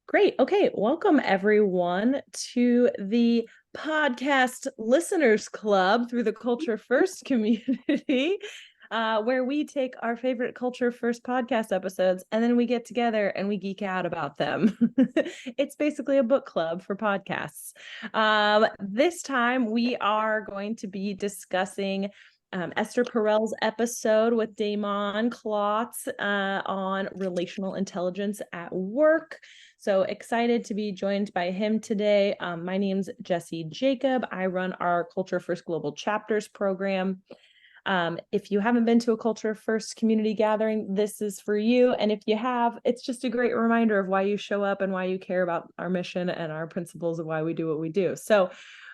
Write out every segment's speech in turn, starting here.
Great. Okay. Welcome, everyone, to the podcast listeners club through the Culture First community, where we take our favorite Culture First podcast episodes and then we get together and we geek out about them. It's basically a book club for podcasts. This time we are going to be discussing Esther Perel's episode with Damon Klotz on relational intelligence at work. So excited to be joined by him today. My name's Jessie Jacob. I run our Culture First Global Chapters program. If you haven't been to a Culture First community gathering, this is for you. And if you have, it's just a great reminder of why you show up and why you care about our mission and our principles of why we do what we do. So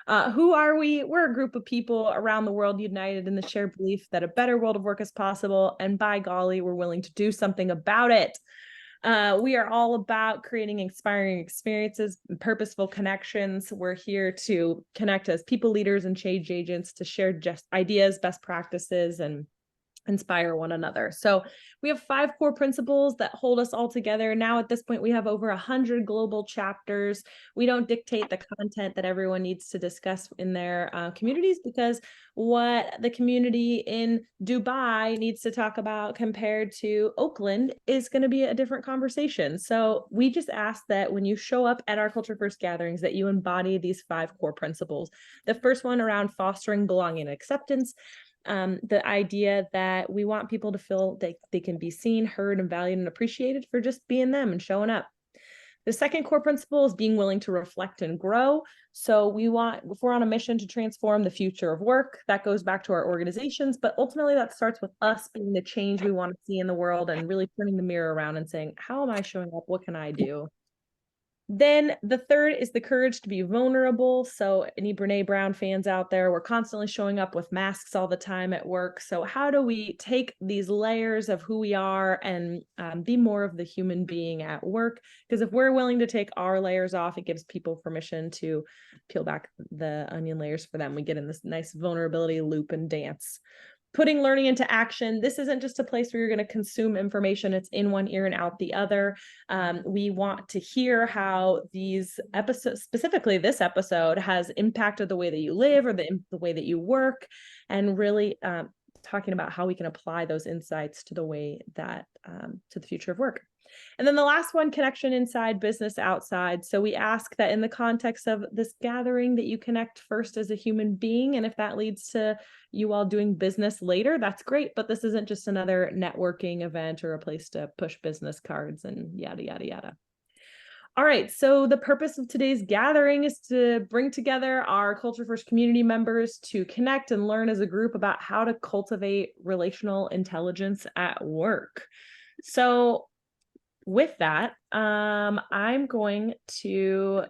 who are we? We're a group of people around the world united in the shared belief that a better world of work is possible. And by golly, we're willing to do something about it. We are all about creating inspiring experiences and purposeful connections. We're here to connect as people leaders and change agents to share just ideas, best practices, and inspire one another. So we have 5 core principles that hold us all together. Now at this point, we have over 100 global chapters. We don't dictate the content that everyone needs to discuss in their communities, because what the community in Dubai needs to talk about compared to Oakland is going to be a different conversation. So we just ask that when you show up at our Culture First gatherings, that you embody these 5 core principles. The first one around fostering belonging and acceptance. The idea that we want people to feel they can be seen, heard, and valued and appreciated for just being them and showing up. The second core principle is being willing to reflect and grow. So if we're on a mission to transform the future of work, that goes back to our organizations, but ultimately that starts with us being the change we want to see in the world and really turning the mirror around and saying, how am I showing up? What can I do? Then the third is the courage to be vulnerable. So any Brene Brown fans out there, we're constantly showing up with masks all the time at work. So how do we take these layers of who we are and be more of the human being at work? Because if we're willing to take our layers off, it gives people permission to peel back the onion layers for them. We get in this nice vulnerability loop and dance. Putting learning into action. This isn't just a place where you're going to consume information. It's in one ear and out the other. We want to hear how these episodes, specifically this episode, has impacted the way that you live or the way that you work, and really talking about how we can apply those insights to the way that to the future of work. And then the last one, connection inside, business outside. So we ask that in the context of this gathering that you connect first as a human being. And if that leads to you all doing business later, that's great. But this isn't just another networking event or a place to push business cards and yada, yada, yada. All right, so the purpose of today's gathering is to bring together our Culture First community members to connect and learn as a group about how to cultivate relational intelligence at work. So with that, I'm going to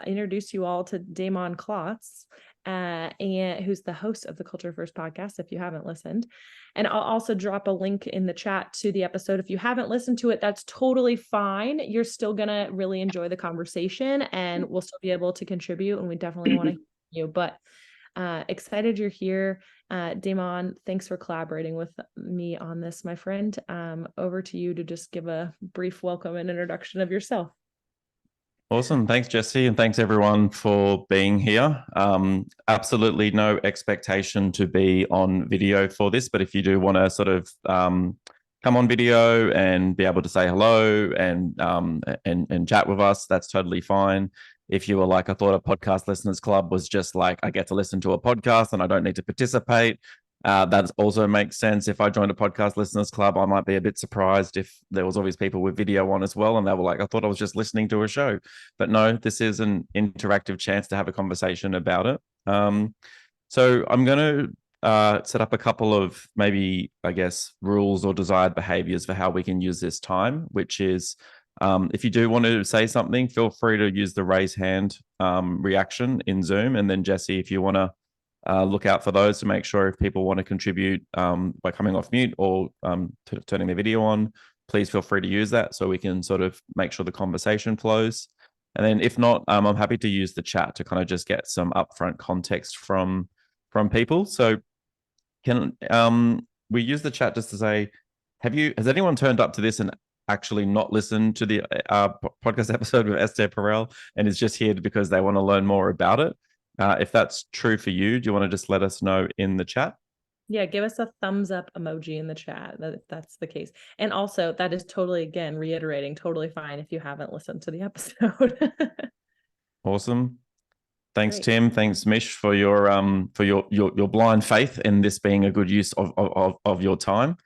introduce you all to Damon Klotz, and who's the host of the Culture First podcast, if you haven't listened. And I'll also drop a link in the chat to the episode. If you haven't listened to it, that's totally fine. You're still going to really enjoy the conversation and we'll still be able to contribute. And we definitely want to hear you. But excited you're here. Damon, thanks for collaborating with me on this, my friend. Over to you to just give a brief welcome and introduction of yourself. Awesome. Thanks, Jessie. And thanks everyone for being here. Absolutely no expectation to be on video for this, but if you do want to sort of come on video and be able to say hello and chat with us, that's totally fine. If you were like, I thought a podcast listeners club was just like, I get to listen to a podcast and I don't need to participate. That also makes sense. If I joined a podcast listeners club, I might be a bit surprised if there was always people with video on as well. And they were like, I thought I was just listening to a show. But no, this is an interactive chance to have a conversation about it. So I'm going to set up a couple of maybe, I guess, rules or desired behaviors for how we can use this time, which is if you do want to say something, feel free to use the raise hand reaction in Zoom. And then Jessie, if you want to look out for those to make sure if people want to contribute by coming off mute or turning their video on, please feel free to use that so we can sort of make sure the conversation flows. And then if not, I'm happy to use the chat to kind of just get some upfront context from people. So can we use the chat just to say, has anyone turned up to this and actually not listened to the podcast episode with Esther Perel and is just here because they want to learn more about it. If that's true for you, do you want to just let us know in the chat? Yeah, give us a thumbs up emoji in the chat if that's the case. And also, that is totally, again, reiterating, totally fine if you haven't listened to the episode. Awesome. Thanks, Great. Tim. Thanks, Mish, for your blind faith in this being a good use of your time.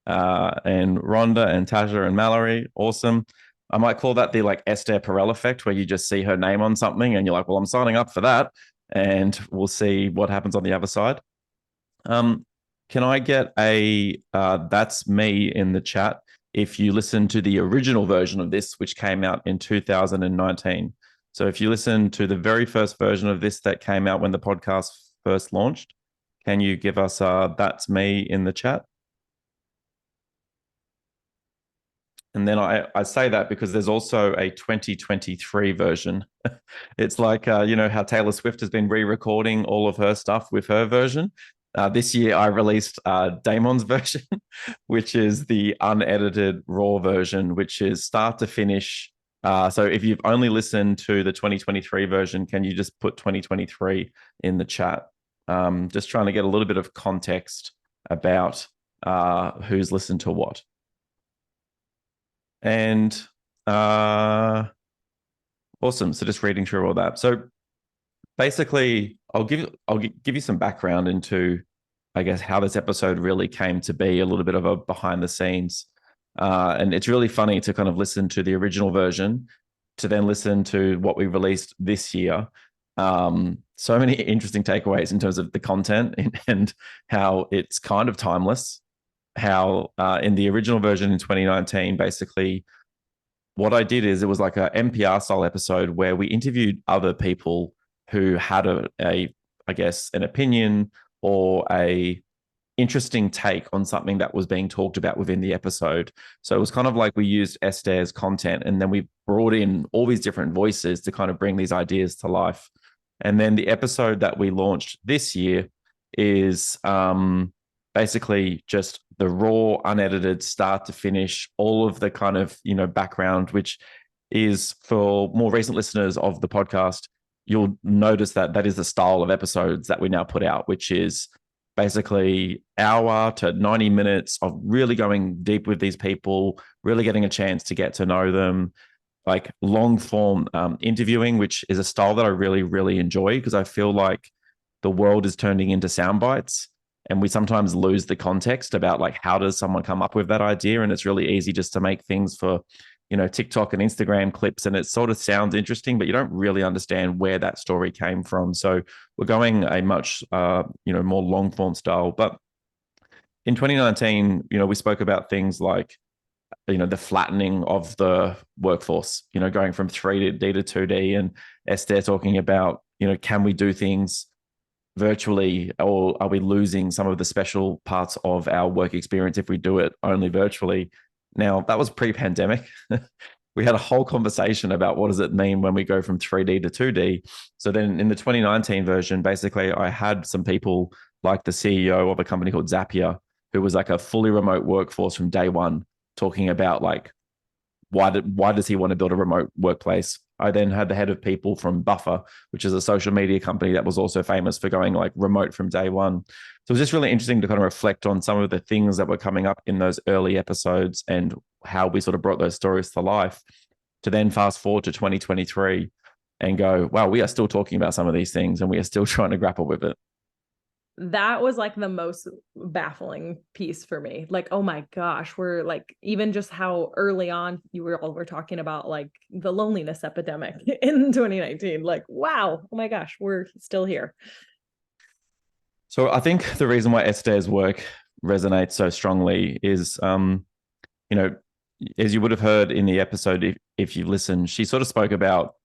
And Rhonda and Tasha and Mallory, awesome. I might call that the like Esther Perel effect, where you just see her name on something and you're like, well, I'm signing up for that, and we'll see what happens on the other side. Can I get a that's me in the chat if you listen to the original version of this, which came out in 2019? So if you listen to the very first version of this that came out when the podcast first launched, can you give us that's me in the chat? And then I say that because there's also a 2023 version. It's like, how Taylor Swift has been re-recording all of her stuff with her version. This year, I released Damon's version, which is the unedited raw version, which is start to finish. So if you've only listened to the 2023 version, can you just put 2023 in the chat? Just trying to get a little bit of context about who's listened to what. And awesome. So just reading through all that. So basically, I'll give you some background into, I guess, how this episode really came to be, a little bit of a behind the scenes. And it's really funny to kind of listen to the original version, to then listen to what we released this year. So many interesting takeaways in terms of the content and how it's kind of timeless. How in the original version in 2019, basically, what I did is it was like a NPR style episode where we interviewed other people who had I guess, an opinion or a interesting take on something that was being talked about within the episode. So it was kind of like we used Esther's content and then we brought in all these different voices to kind of bring these ideas to life. And then the episode that we launched this year is basically just the raw, unedited, start to finish, all of the kind of, background, which is, for more recent listeners of the podcast, you'll notice that is the style of episodes that we now put out, which is basically hour to 90 minutes of really going deep with these people, really getting a chance to get to know them, like long form interviewing, which is a style that I really, really enjoy because I feel like the world is turning into sound bites. And we sometimes lose the context about like, how does someone come up with that idea? And it's really easy just to make things for, TikTok and Instagram clips. And it sort of sounds interesting, but you don't really understand where that story came from. So we're going a much, more long form style. But in 2019, we spoke about things like, the flattening of the workforce, going from 3D to 2D, and Esther talking about, can we do things virtually, or are we losing some of the special parts of our work experience if we do it only virtually? Now, that was pre-pandemic. We had a whole conversation about what does it mean when we go from 3D to 2D. So then in the 2019 version, basically I had some people like the CEO of a company called Zapier, who was like a fully remote workforce from day one, talking about like, why does he want to build a remote workplace? I then had the head of people from Buffer, which is a social media company that was also famous for going like remote from day one. So it was just really interesting to kind of reflect on some of the things that were coming up in those early episodes and how we sort of brought those stories to life, to then fast forward to 2023 and go, wow, we are still talking about some of these things and we are still trying to grapple with it. That was like the most baffling piece for me. Like, oh my gosh, we're like, even just how early on we're talking about like the loneliness epidemic in 2019. Like, wow, oh my gosh, we're still here. So I think the reason why Esther's work resonates so strongly is, as you would have heard in the episode, if you listened, she sort of spoke about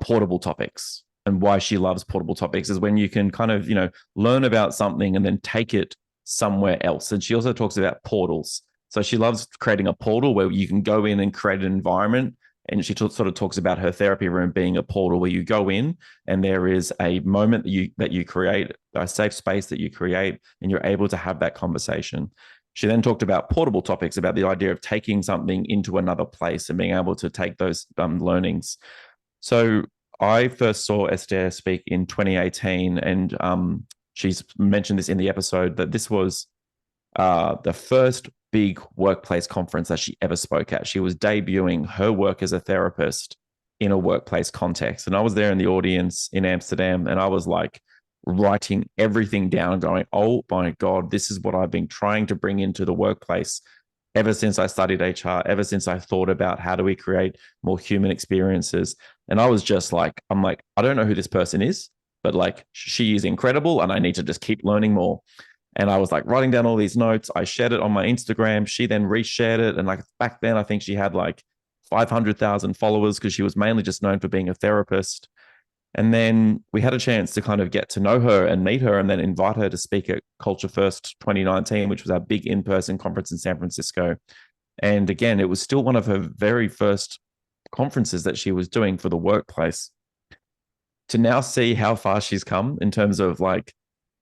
portable topics. And why she loves portable topics is when you can kind of, learn about something and then take it somewhere else. And she also talks about portals. So she loves creating a portal where you can go in and create an environment. And she sort of talks about her therapy room being a portal where you go in and there is a moment that you create, a safe space that you create, and you're able to have that conversation. She then talked about portable topics, about the idea of taking something into another place and being able to take those learnings. So I first saw Esther speak in 2018, and she's mentioned this in the episode that this was the first big workplace conference that she ever spoke at. She was debuting her work as a therapist in a workplace context. And I was there in the audience in Amsterdam, and I was like writing everything down, going, oh my God, this is what I've been trying to bring into the workplace ever since I studied HR, ever since I thought about how do we create more human experiences. And I was just like, I'm like, I don't know who this person is, but like she is incredible and I need to just keep learning more. And I was like writing down all these notes. I shared it on my Instagram. She then reshared it. And like back then, I think she had like 500,000 followers because she was mainly just known for being a therapist. And then we had a chance to kind of get to know her and meet her and then invite her to speak at Culture First 2019, which was our big in-person conference in San Francisco. And again, it was still one of her very first conferences that she was doing for the workplace. To now see how far she's come in terms of like,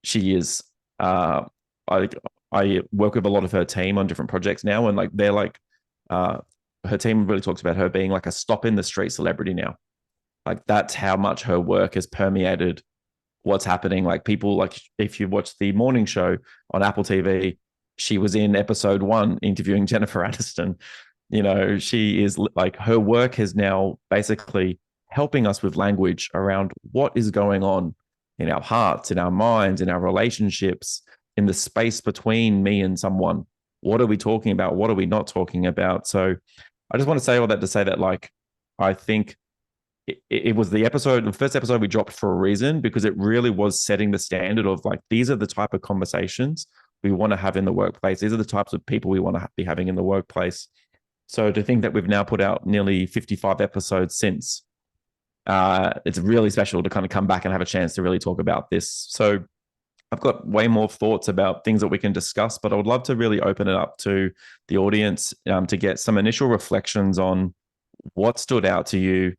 she is, I work with a lot of her team on different projects now. And like, they're like, her team really talks about her being like a stop in the street celebrity now. Like that's how much her work has permeated what's happening. Like people, like if you watch the morning show on Apple TV, she was in episode 1 interviewing Jennifer Aniston. You know, she is like, her work is now basically helping us with language around what is going on in our hearts, in our minds, in our relationships, in the space between me and someone. What are we talking about? What are we not talking about? So I just want to say all that to say that, like, I think it was the first episode we dropped for a reason, because it really was setting the standard of like, these are the type of conversations we want to have in the workplace. These are the types of people we want to be having in the workplace. So to think that we've now put out nearly 55 episodes since, it's really special to kind of come back and have a chance to really talk about this. So I've got way more thoughts about things that we can discuss, but I would love to really open it up to the audience to get some initial reflections on what stood out to you.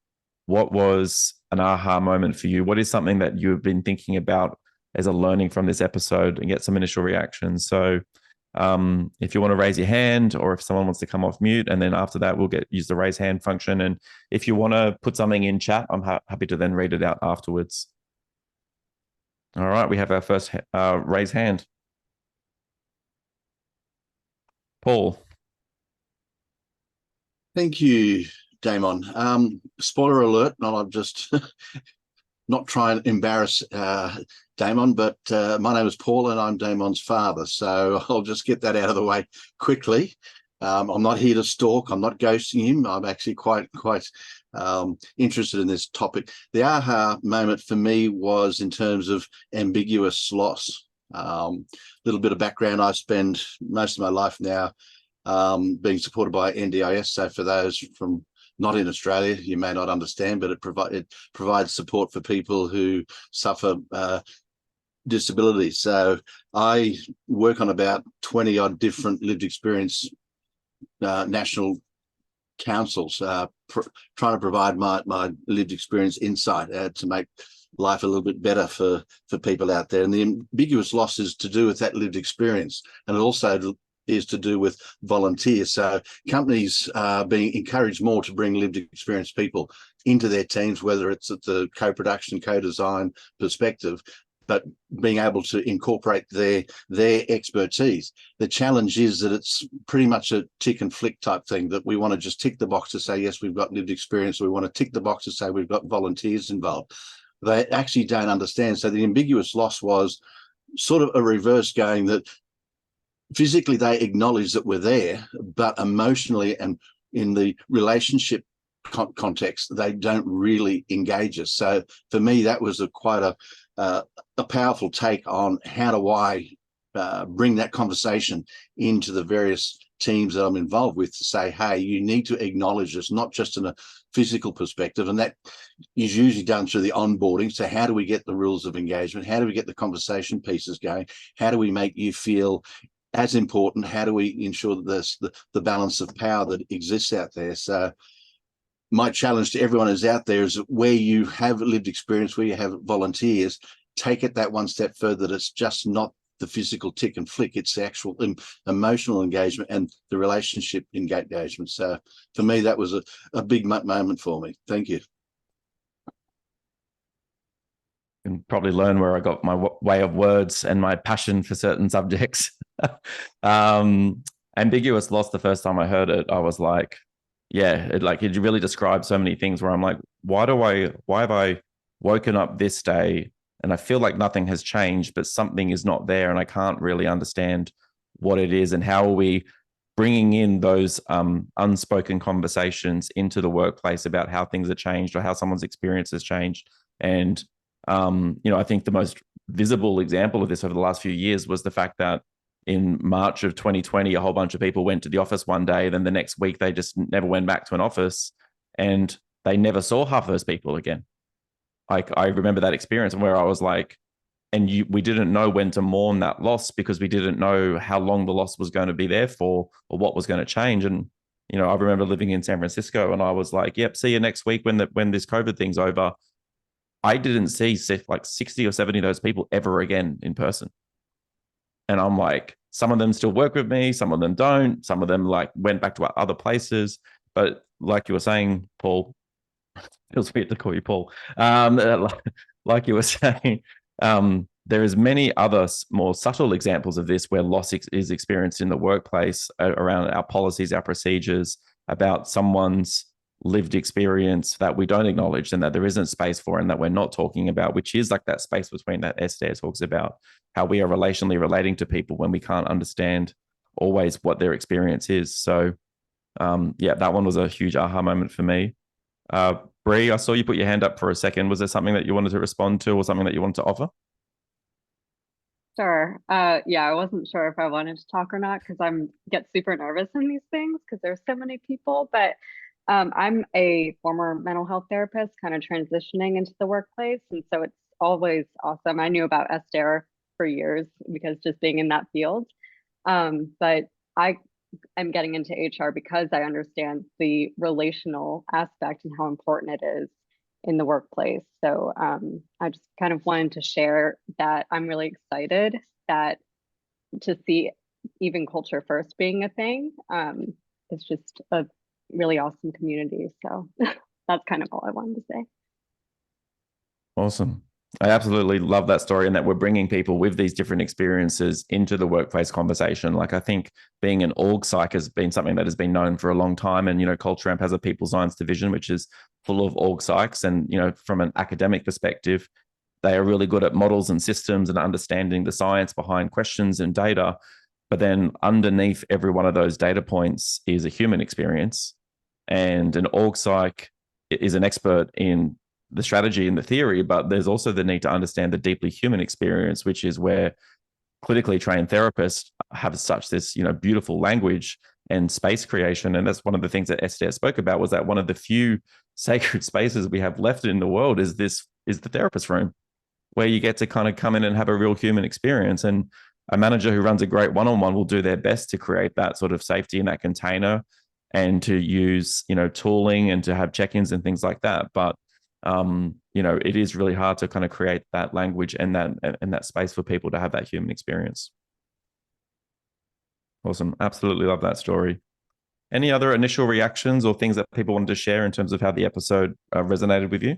What was an aha moment for you? What is something that you've been thinking about as a learning from this episode, and get some initial reactions? So if you want to raise your hand, or if someone wants to come off mute, and then after that, we'll use the raise hand function. And if you want to put something in chat, I'm happy to then read it out afterwards. All right, we have our first raise hand. Paul. Thank you, Damon. Spoiler alert, I'm just not trying to embarrass Damon, but my name is Paul and I'm Damon's father. So I'll just get that out of the way quickly. I'm not here to stalk. I'm not ghosting him. I'm actually quite interested in this topic. The aha moment for me was in terms of ambiguous loss. Little bit of background. I spend most of my life now being supported by NDIS. So for those from not in Australia, you may not understand, but it provides support for people who suffer disabilities. So I work on about 20 odd different lived experience national councils, trying to provide my lived experience insight to make life a little bit better for people out there. And the ambiguous loss is to do with that lived experience, and it also is to do with volunteers. So companies are being encouraged more to bring lived experience people into their teams, whether it's at the co-production, co-design perspective, but being able to incorporate their expertise. The challenge is that it's pretty much a tick and flick type thing, that we want to just tick the box to say, yes, we've got lived experience. We want to tick the box to say we've got volunteers involved. They actually don't understand. So the ambiguous loss was sort of a reverse, going that physically they acknowledge that we're there, but emotionally and in the relationship context, they don't really engage us. So for me, that was quite a powerful take on how do I bring that conversation into the various teams that I'm involved with, to say, hey, you need to acknowledge this, not just in a physical perspective. And that is usually done through the onboarding. So how do we get the rules of engagement? How do we get the conversation pieces going? How do we make you feel as important? How do we ensure that there's the balance of power that exists out there? So my challenge to everyone who's out there is, where you have lived experience, where you have volunteers, take it that one step further. That it's just not the physical tick and flick. It's the actual emotional engagement and the relationship engagement. So for me, that was a big moment for me. Thank you. Can probably learn where I got my way of words and my passion for certain subjects. Ambiguous loss, the first time I heard it, I was like, yeah, it really describes so many things where I'm like, why have I woken up this day and I feel like nothing has changed, but something is not there and I can't really understand what it is, and how are we bringing in those unspoken conversations into the workplace about how things have changed or how someone's experience has changed. And I think the most visible example of this over the last few years was the fact that in March of 2020, a whole bunch of people went to the office one day, then the next week they just never went back to an office, and they never saw half those people again. I remember that experience where I was like, we didn't know when to mourn that loss because we didn't know how long the loss was going to be there for or what was going to change. And, I remember living in San Francisco and I was like, yep, see you next week when this COVID thing's over. I didn't see like 60 or 70 of those people ever again in person. And I'm like, some of them still work with me, some of them don't, some of them like went back to other places. But like you were saying, Paul, it feels weird to call you Paul. Like you were saying, there is many other more subtle examples of this where loss is experienced in the workplace around our policies, our procedures, about someone's lived experience that we don't acknowledge and that there isn't space for and that we're not talking about, which is like that space between that Esther talks about, how we are relationally relating to people when we can't understand always what their experience is. So that one was a huge aha moment for me. Bree, I saw you put your hand up for a second. Was there something that you wanted to respond to or something that you wanted to offer? Sure. I wasn't sure if I wanted to talk or not because I get super nervous in these things because there's so many people, but I'm a former mental health therapist kind of transitioning into the workplace. And so it's always awesome. I knew about Esther for years because just being in that field. But I am getting into HR because I understand the relational aspect and how important it is in the workplace. So I just kind of wanted to share that I'm really excited to see even culture first being a thing. It's just a really awesome community. So that's kind of all I wanted to say. Awesome. I absolutely love that story, and that we're bringing people with these different experiences into the workplace conversation. Like, I think being an org psych has been something that has been known for a long time. And, Culture Amp has a people science division, which is full of org psychs. And, from an academic perspective, they are really good at models and systems and understanding the science behind questions and data. But then underneath every one of those data points is a human experience. And an org psych is an expert in the strategy and the theory, but there's also the need to understand the deeply human experience, which is where clinically trained therapists have this, beautiful language and space creation. And that's one of the things that Esther spoke about, was that one of the few sacred spaces we have left in the world is the therapist room, where you get to kind of come in and have a real human experience. And a manager who runs a great one-on-one will do their best to create that sort of safety in that container and to use, tooling and to have check-ins and things like that. But, it is really hard to kind of create that language and that space for people to have that human experience. Awesome. Absolutely love that story. Any other initial reactions or things that people wanted to share in terms of how the episode resonated with you?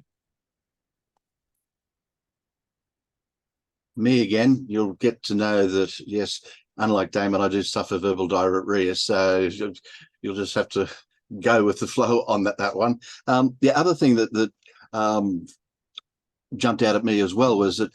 Me again, you'll get to know that, yes, unlike Damon, I do suffer verbal diarrhea, so you'll just have to go with the flow on that one. The other thing that jumped out at me as well was that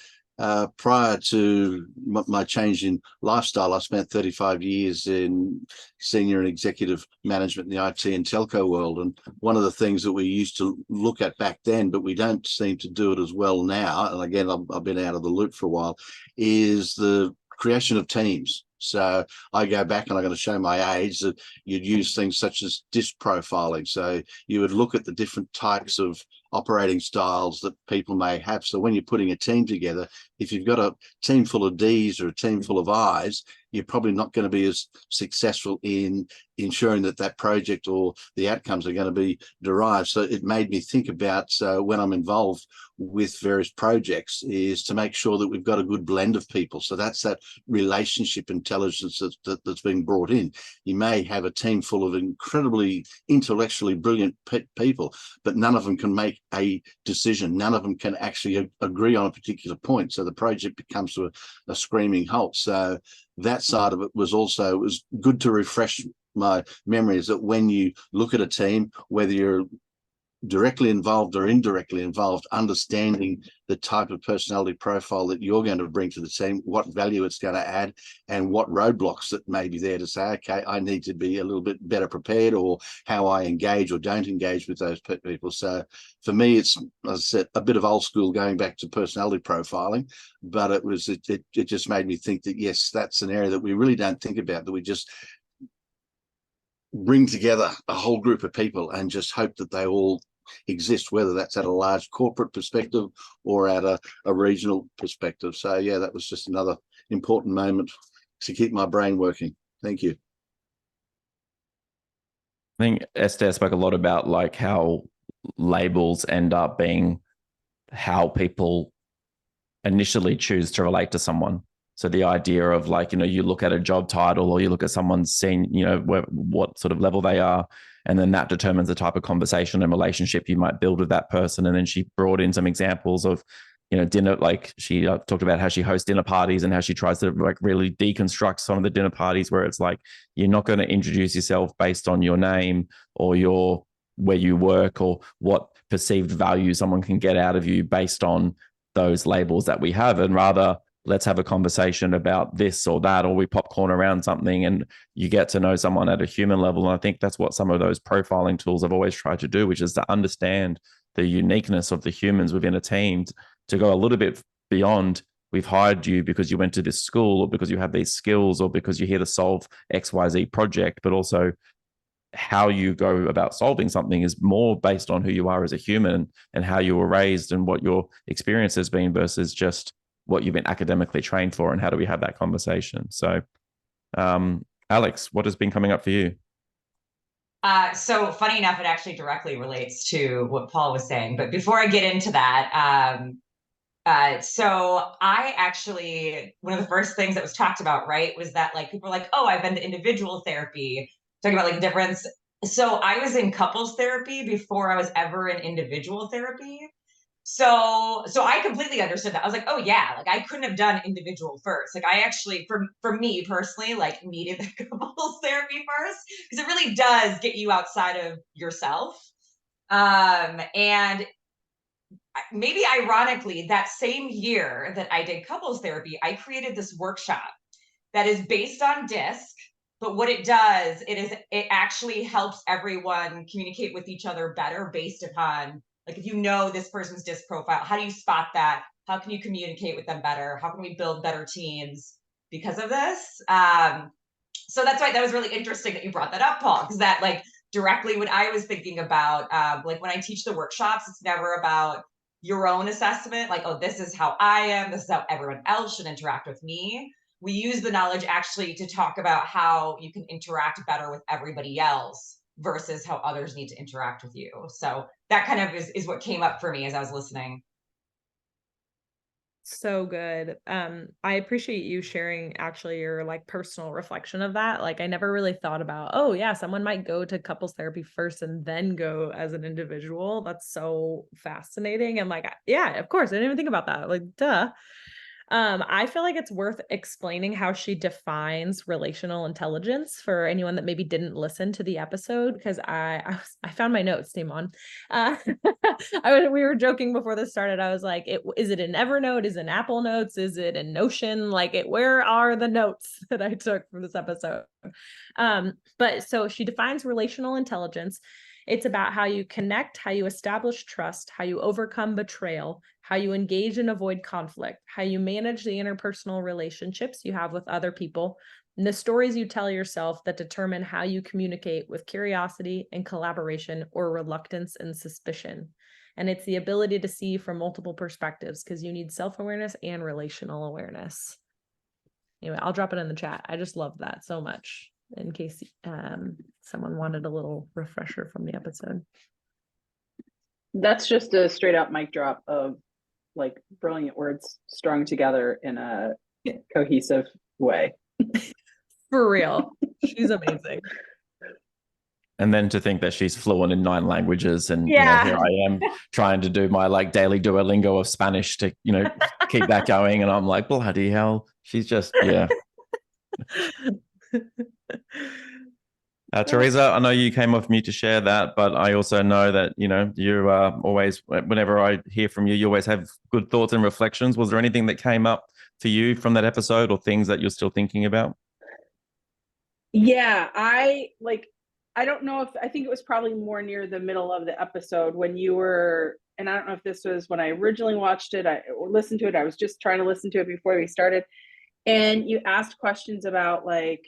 prior to my change in lifestyle, I spent 35 years in senior and executive management in the IT and telco world. And one of the things that we used to look at back then, but we don't seem to do it as well now, and again, I've been out of the loop for a while, is the creation of teams. So I go back, and I'm going to show my age, that you'd use things such as DISC profiling. So you would look at the different types of operating styles that people may have. So when you're putting a team together, if you've got a team full of Ds or a team full of Is, you're probably not going to be as successful in ensuring that that project or the outcomes are going to be derived. So it made me think about when I'm involved with various projects is to make sure that we've got a good blend of people. So that's that relationship intelligence that's being brought in. You may have a team full of incredibly intellectually brilliant people, but none of them can make a decision. None of them can actually agree on a particular point. So the project becomes to a screaming halt. So that side of it was good to refresh my memory, is that when you look at a team, whether you're directly involved or indirectly involved, understanding the type of personality profile that you're going to bring to the team, what value it's going to add, and what roadblocks that may be there to say, okay, I need to be a little bit better prepared, or how I engage or don't engage with those people. So for me, it's, as I said, a bit of old school going back to personality profiling, but it just made me think that, yes, that's an area that we really don't think about, that we just bring together a whole group of people and just hope that they all exist, whether that's at a large corporate perspective or at a regional perspective. So yeah, that was just another important moment to keep my brain working. Thank you. I think Esther spoke a lot about like how labels end up being how people initially choose to relate to someone. So the idea of like, you look at a job title, or you look at someone's scene, what sort of level they are, and then that determines the type of conversation and relationship you might build with that person. And then she brought in some examples of, dinner, like she talked about how she hosts dinner parties and how she tries to like really deconstruct some of the dinner parties, where it's like, you're not going to introduce yourself based on your name or where you work or what perceived value someone can get out of you based on those labels that we have, and rather, let's have a conversation about this or that, or we popcorn around something and you get to know someone at a human level. And I think that's what some of those profiling tools have always tried to do, which is to understand the uniqueness of the humans within a team, to go a little bit beyond, we've hired you because you went to this school, or because you have these skills, or because you're here to solve XYZ project, but also how you go about solving something is more based on who you are as a human and how you were raised and what your experience has been, versus just what you've been academically trained for. And how do we have that conversation? So Alex, what has been coming up for you? So funny enough, it actually directly relates to what Paul was saying. But before I get into that, so I actually, one of the first things that was talked about, right, was that like people were like, oh, I've been to individual therapy, talking about like difference. So I was in couples therapy before I was ever in individual therapy. So I completely understood that. I was like, oh yeah, like I couldn't have done individual first. Like I actually, for me personally, like needed the couples therapy first, because it really does get you outside of yourself. And maybe ironically, that same year that I did couples therapy, I created this workshop that is based on DISC. But what it does, it actually helps everyone communicate with each other better based upon, like, if you know this person's DISC profile, how do you spot that? How can you communicate with them better? How can we build better teams because of this? So that's why that was really interesting that you brought that up, Paul, because that like directly what I was thinking about, like when I teach the workshops, it's never about your own assessment, like, oh, this is how I am, this is how everyone else should interact with me. We use the knowledge actually to talk about how you can interact better with everybody else versus how others need to interact with you. So that kind of is what came up for me as I was listening. So good. I appreciate you sharing actually your like personal reflection of that. Like I never really thought about, oh yeah, someone might go to couples therapy first and then go as an individual. That's so fascinating. And like, yeah, of course, I didn't even think about that. Like, duh. I feel like it's worth explaining how she defines relational intelligence for anyone that maybe didn't listen to the episode, because I found my notes, Damon. We were joking before this started. I was like, is it in Evernote? Is it in Apple Notes? Is it in Notion? Like, where are the notes that I took from this episode? But so she defines relational intelligence. It's about how you connect, how you establish trust, how you overcome betrayal, how you engage and avoid conflict, how you manage the interpersonal relationships you have with other people, and the stories you tell yourself that determine how you communicate with curiosity and collaboration, or reluctance and suspicion. And it's the ability to see from multiple perspectives, because you need self-awareness and relational awareness. Anyway, I'll drop it in the chat. I just love that so much in case someone wanted a little refresher from the episode. That's just a straight up mic drop of like brilliant words strung together in a cohesive way. For real. She's amazing. And then to think that she's fluent in 9 languages, and Yeah. here I am trying to do my like daily Duolingo of Spanish to keep that going, and I'm like, bloody hell, she's just Teresa, I know you came off mute to share that, but I also know that you always, whenever I hear from you, you always have good thoughts and reflections. Was there anything that came up for you from that episode, or things that you're still thinking about? Yeah, I don't know I think it was probably more near the middle of the episode when you were, and I don't know if this was when I originally watched it or listened to it. I was just trying to listen to it before we started. And you asked questions about like,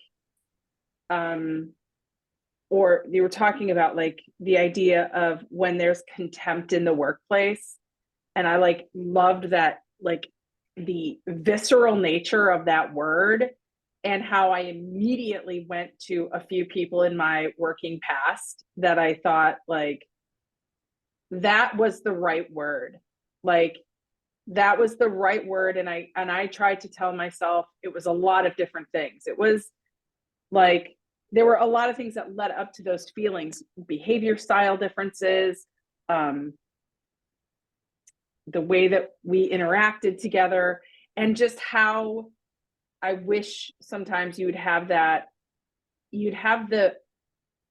or you were talking about like the idea of when there's contempt in the workplace. And I like loved that, like the visceral nature of that word, and how I immediately went to a few people in my working past that I thought like, that was the right word. Like that was the right word. And I tried to tell myself it was a lot of different things. It was like, there were a lot of things that led up to those feelings, behavior style differences, the way that we interacted together, and just how I wish sometimes you'd have the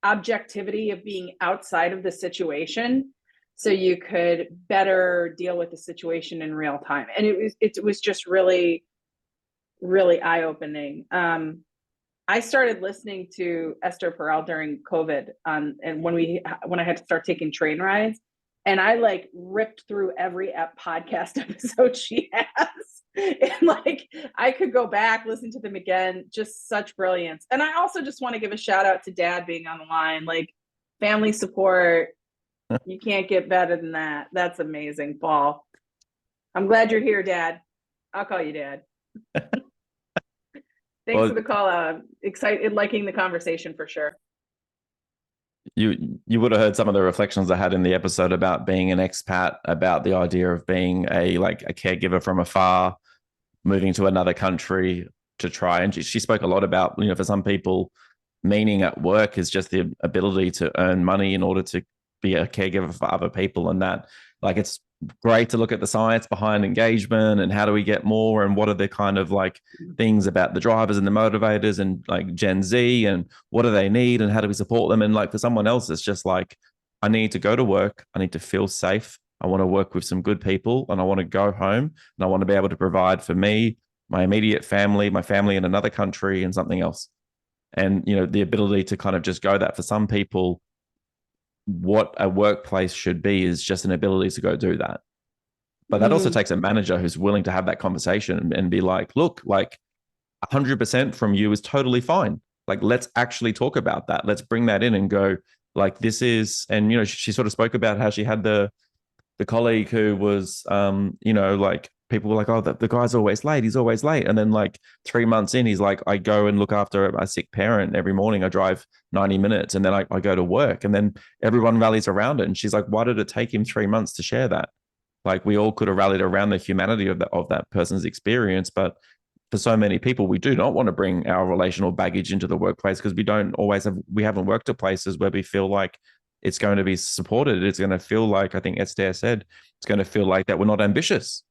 objectivity of being outside of the situation so you could better deal with the situation in real time. And it was just really, really eye-opening. I started listening to Esther Perel during COVID, and when I had to start taking train rides, and I like ripped through every podcast episode she has. And like, I could go back, listen to them again, just such brilliance. And I also just want to give a shout out to Dad being on the line, like family support. You can't get better than that. That's amazing, Paul. I'm glad you're here, Dad. I'll call you Dad. Thanks for the call out. I'm excited, liking the conversation for sure. You would have heard some of the reflections I had in the episode about being an expat, about the idea of being a caregiver from afar, moving to another country to try. And she spoke a lot about, for some people, meaning at work is just the ability to earn money in order to be a caregiver for other people. And that, like, it's great to look at the science behind engagement and how do we get more, and what are the kind of like things about the drivers and the motivators and like Gen Z, and what do they need and how do we support them. And like for someone else, it's just like, I need to go to work, I need to feel safe, I want to work with some good people, and I want to go home and I want to be able to provide for me, my immediate family, my family in another country, and something else. And the ability to kind of just go that, for some people, what a workplace should be is just an ability to go do that. But that also takes a manager who's willing to have that conversation and be like, look, like 100% from you is totally fine. Like, let's actually talk about that. Let's bring that in and go, like, this is, and, she sort of spoke about how she had the colleague who was, like, people were like, oh, the guy's always late. He's always late. And then like 3 months in, he's like, I go and look after a sick parent every morning. I drive 90 minutes and then I go to work, and then everyone rallies around it. And she's like, why did it take him 3 months to share that? Like, we all could have rallied around the humanity of that person's experience. But for so many people, we do not want to bring our relational baggage into the workplace because we haven't worked at places where we feel like it's going to be supported. It's going to feel like, I think Esther said, it's going to feel like that we're not ambitious.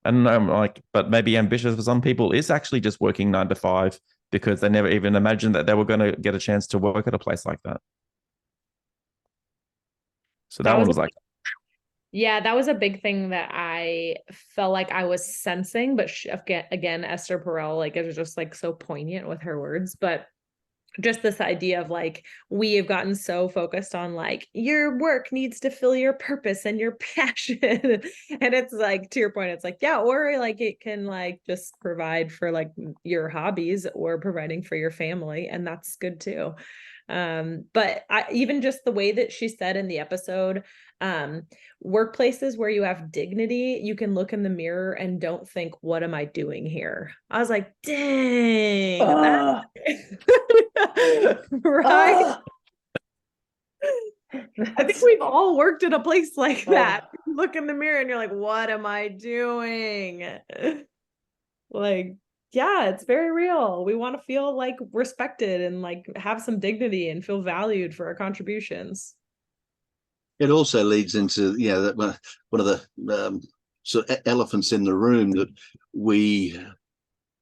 And I'm like, but maybe ambitious for some people is actually just working 9 to 5 because they never even imagined that they were going to get a chance to work at a place like that. So that one was like, yeah, that was a big thing that I felt like I was sensing, but again, Esther Perel, like, it was just like so poignant with her words. But just this idea of like, we have gotten so focused on like, your work needs to fill your purpose and your passion. And it's like, to your point, it's like, yeah, or like it can like just provide for like your hobbies or providing for your family. And that's good too. But even just the way that she said in the episode, workplaces where you have dignity, you can look in the mirror and don't think, what am I doing here? I was like, dang, that right. I think we've all worked in a place like that. Look in the mirror and you're like, what am I doing? Like, yeah, it's very real. We want to feel like respected and like have some dignity and feel valued for our contributions. It also leads into, that one of the sort of elephants in the room, that we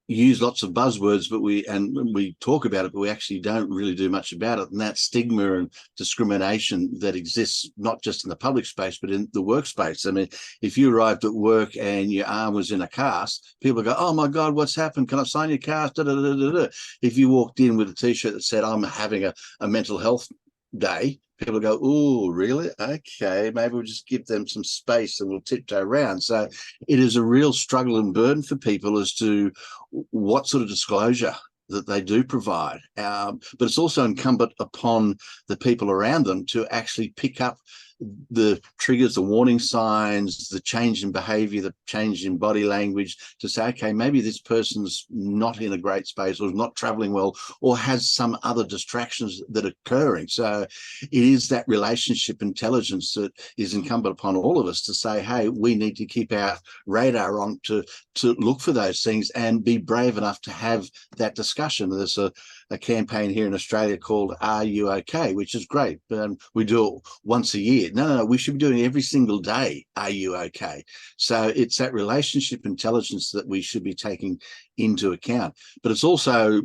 use lots of buzzwords, but we talk about it, but we actually don't really do much about it. And that stigma and discrimination that exists not just in the public space, but in the workspace. I mean, if you arrived at work and your arm was in a cast, people go, "Oh my God, what's happened? Can I sign your cast?" Da, da, da, da, da. If you walked in with a T-shirt that said, "I'm having a mental health day," people go, "Oh, really? Okay, maybe we'll just give them some space and we'll tiptoe around." So it is a real struggle and burden for people as to what sort of disclosure that they do provide. But it's also incumbent upon the people around them to actually pick up the triggers, the warning signs, the change in behavior, the change in body language, to say, okay, maybe this person's not in a great space, or is not traveling well, or has some other distractions that are occurring. So it is that relationship intelligence that is incumbent upon all of us to say, hey, we need to keep our radar on to look for those things and be brave enough to have that discussion. There's a campaign here in Australia called Are You Okay?, which is great. We do it once a year. No, we should be doing it every single day. Are you okay? So it's that relationship intelligence that we should be taking into account. But it's also,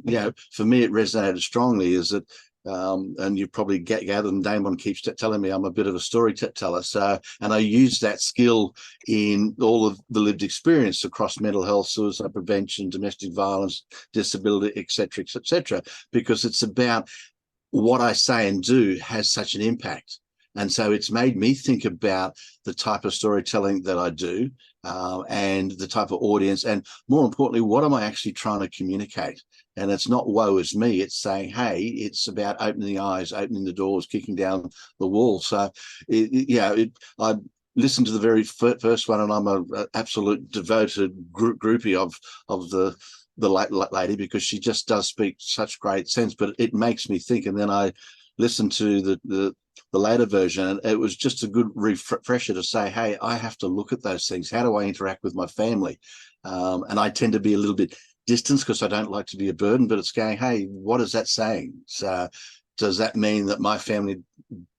for me, it resonated strongly is that, and you probably gathered, and Damon keeps telling me I'm a bit of a storyteller. So, and I use that skill in all of the lived experience across mental health, suicide prevention, domestic violence, disability, et cetera, because it's about what I say and do has such an impact. And so it's made me think about the type of storytelling that I do, and the type of audience, and more importantly, what am I actually trying to communicate? And it's not woe is me. It's saying, hey, it's about opening the eyes, opening the doors, kicking down the wall. So, I listened to the very first one, and I'm an absolute devoted groupie of the lady, because she just does speak such great sense. But it makes me think, and then I listened to the later version, and it was just a good refresher to say, hey, I have to look at those things. How do I interact with my family? And I tend to be a little bit distant because I don't like to be a burden, but it's going, hey, what is that saying? So does that mean that my family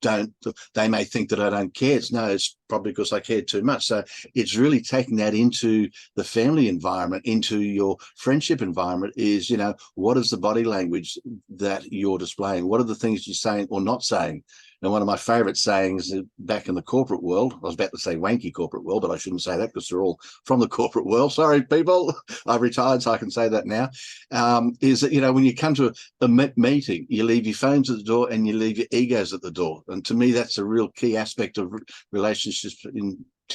they may think that I don't care? No, it's probably because I care too much. So it's really taking that into the family environment, into your friendship environment, is, what is the body language that you're displaying? What are the things you're saying or not saying? And one of my favorite sayings back in the corporate world, I was about to say wanky corporate world, but I shouldn't say that because they're all from the corporate world. Sorry, people. I've retired, so I can say that now. Is that, when you come to a meeting, you leave your phones at the door and you leave your egos at the door. And to me, that's a real key aspect of relationships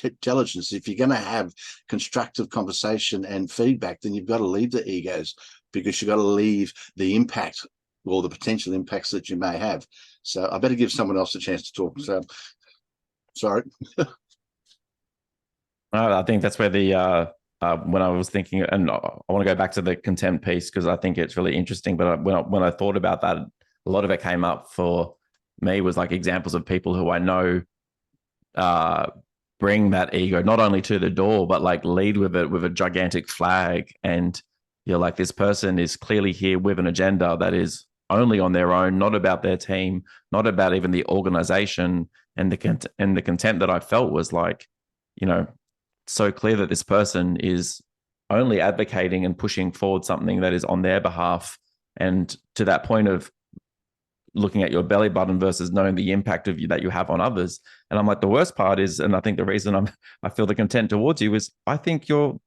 intelligence. If you're going to have constructive conversation and feedback, then you've got to leave the egos, because you've got to leave the impact or the potential impacts that you may have. So I better give someone else a chance to talk. So, sorry. I think that's where when I was thinking, and I want to go back to the contempt piece because I think it's really interesting. But when I thought about that, a lot of it came up for me was like examples of people who I know bring that ego not only to the door, but like lead with it with a gigantic flag. And you're like, this person is clearly here with an agenda that is only on their own, not about their team, not about even the organization. And the contempt that I felt was like, so clear that this person is only advocating and pushing forward something that is on their behalf. And to that point of looking at your belly button versus knowing the impact of you that you have on others. And I'm like, the worst part is, and I think the reason I feel the contempt towards you is I think you're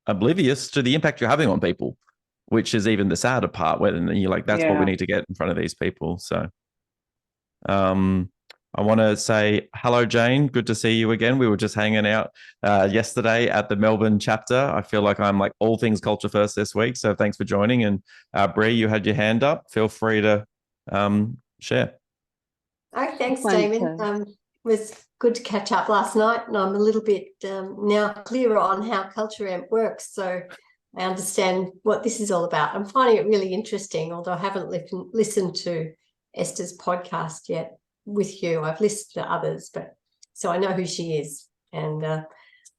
oblivious to the impact you're having on people, which is even the sadder part, where you're like, that's what we need to get in front of these people. So I want to say hello, Jane. Good to see you again. We were just hanging out yesterday at the Melbourne chapter. I feel like I'm like all things culture first this week. So thanks for joining. And Bree, you had your hand up. Feel free to share. Oh, thanks, Excellent. Damon. It was good to catch up last night, and I'm a little bit now clearer on how Culture Amp works, so I understand what this is all about. I'm finding it really interesting, although I haven't listened to Esther's podcast yet with you. I've listened to others, but so I know who she is, and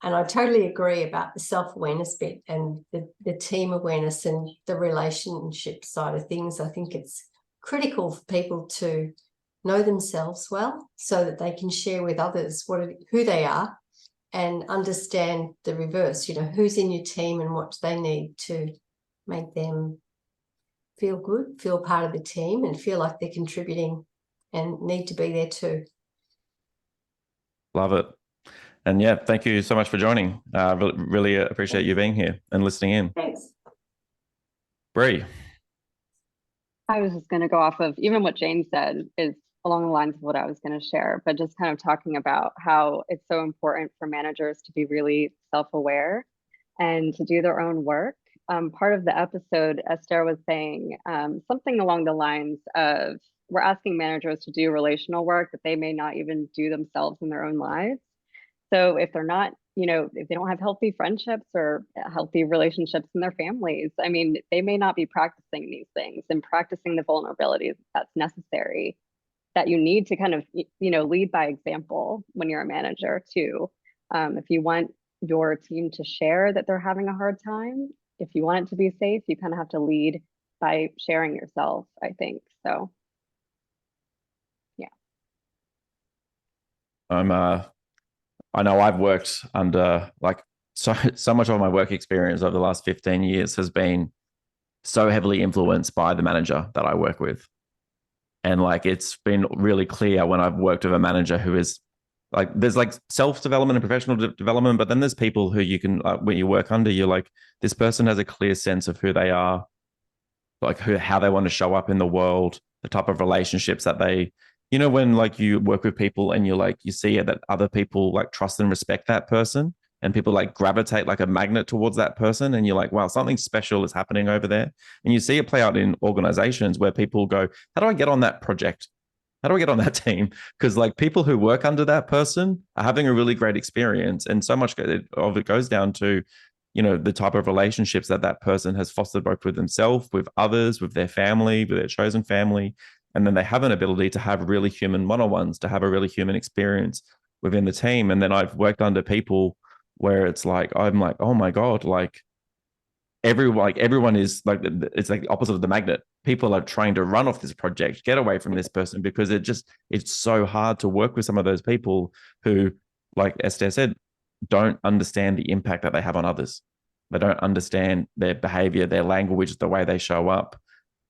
I totally agree about the self-awareness bit and the team awareness and the relationship side of things. I think it's critical for people to know themselves well so that they can share with others who they are and understand the reverse, who's in your team and what they need to make them feel good, feel part of the team and feel like they're contributing and need to be there too. Love it. And yeah, thank you so much for joining. Really appreciate you being here and listening in. Thanks. Bree. I was just going to go off of even what Jane said is along the lines of what I was going to share, but just kind of talking about how it's so important for managers to be really self-aware and to do their own work. Part of the episode, Esther was saying something along the lines of, we're asking managers to do relational work that they may not even do themselves in their own lives. So if they're not, if they don't have healthy friendships or healthy relationships in their families, I mean, they may not be practicing these things and practicing the vulnerabilities that's necessary, that you need to kind of, lead by example when you're a manager too. If you want your team to share that they're having a hard time, if you want it to be safe, you kind of have to lead by sharing yourself, I think. So, yeah. I know I've worked under so much of my work experience over the last 15 years has been so heavily influenced by the manager that I work with. And it's been really clear when I've worked with a manager who is there's self-development and professional development, but then there's people who you can, when you work under, you're this person has a clear sense of who they are, how they want to show up in the world, the type of relationships that they, when you work with people and you see that other people trust and respect that person, and people gravitate like a magnet towards that person, and you're wow, something special is happening over there. And you see it play out in organizations where people go, how do I get on that project? How do I get on that team? Because people who work under that person are having a really great experience, and so much of it goes down to the type of relationships that person has fostered, both with themselves, with others, with their family, with their chosen family. And then they have an ability to have really human one-on-ones, to have a really human experience within the team. And then I've worked under people where it's I'm oh my God, everyone is it's the opposite of the magnet. People are trying to run off this project, get away from this person, because it's so hard to work with some of those people who, like Esther said, don't understand the impact that they have on others. They don't understand their behavior, their language, the way they show up,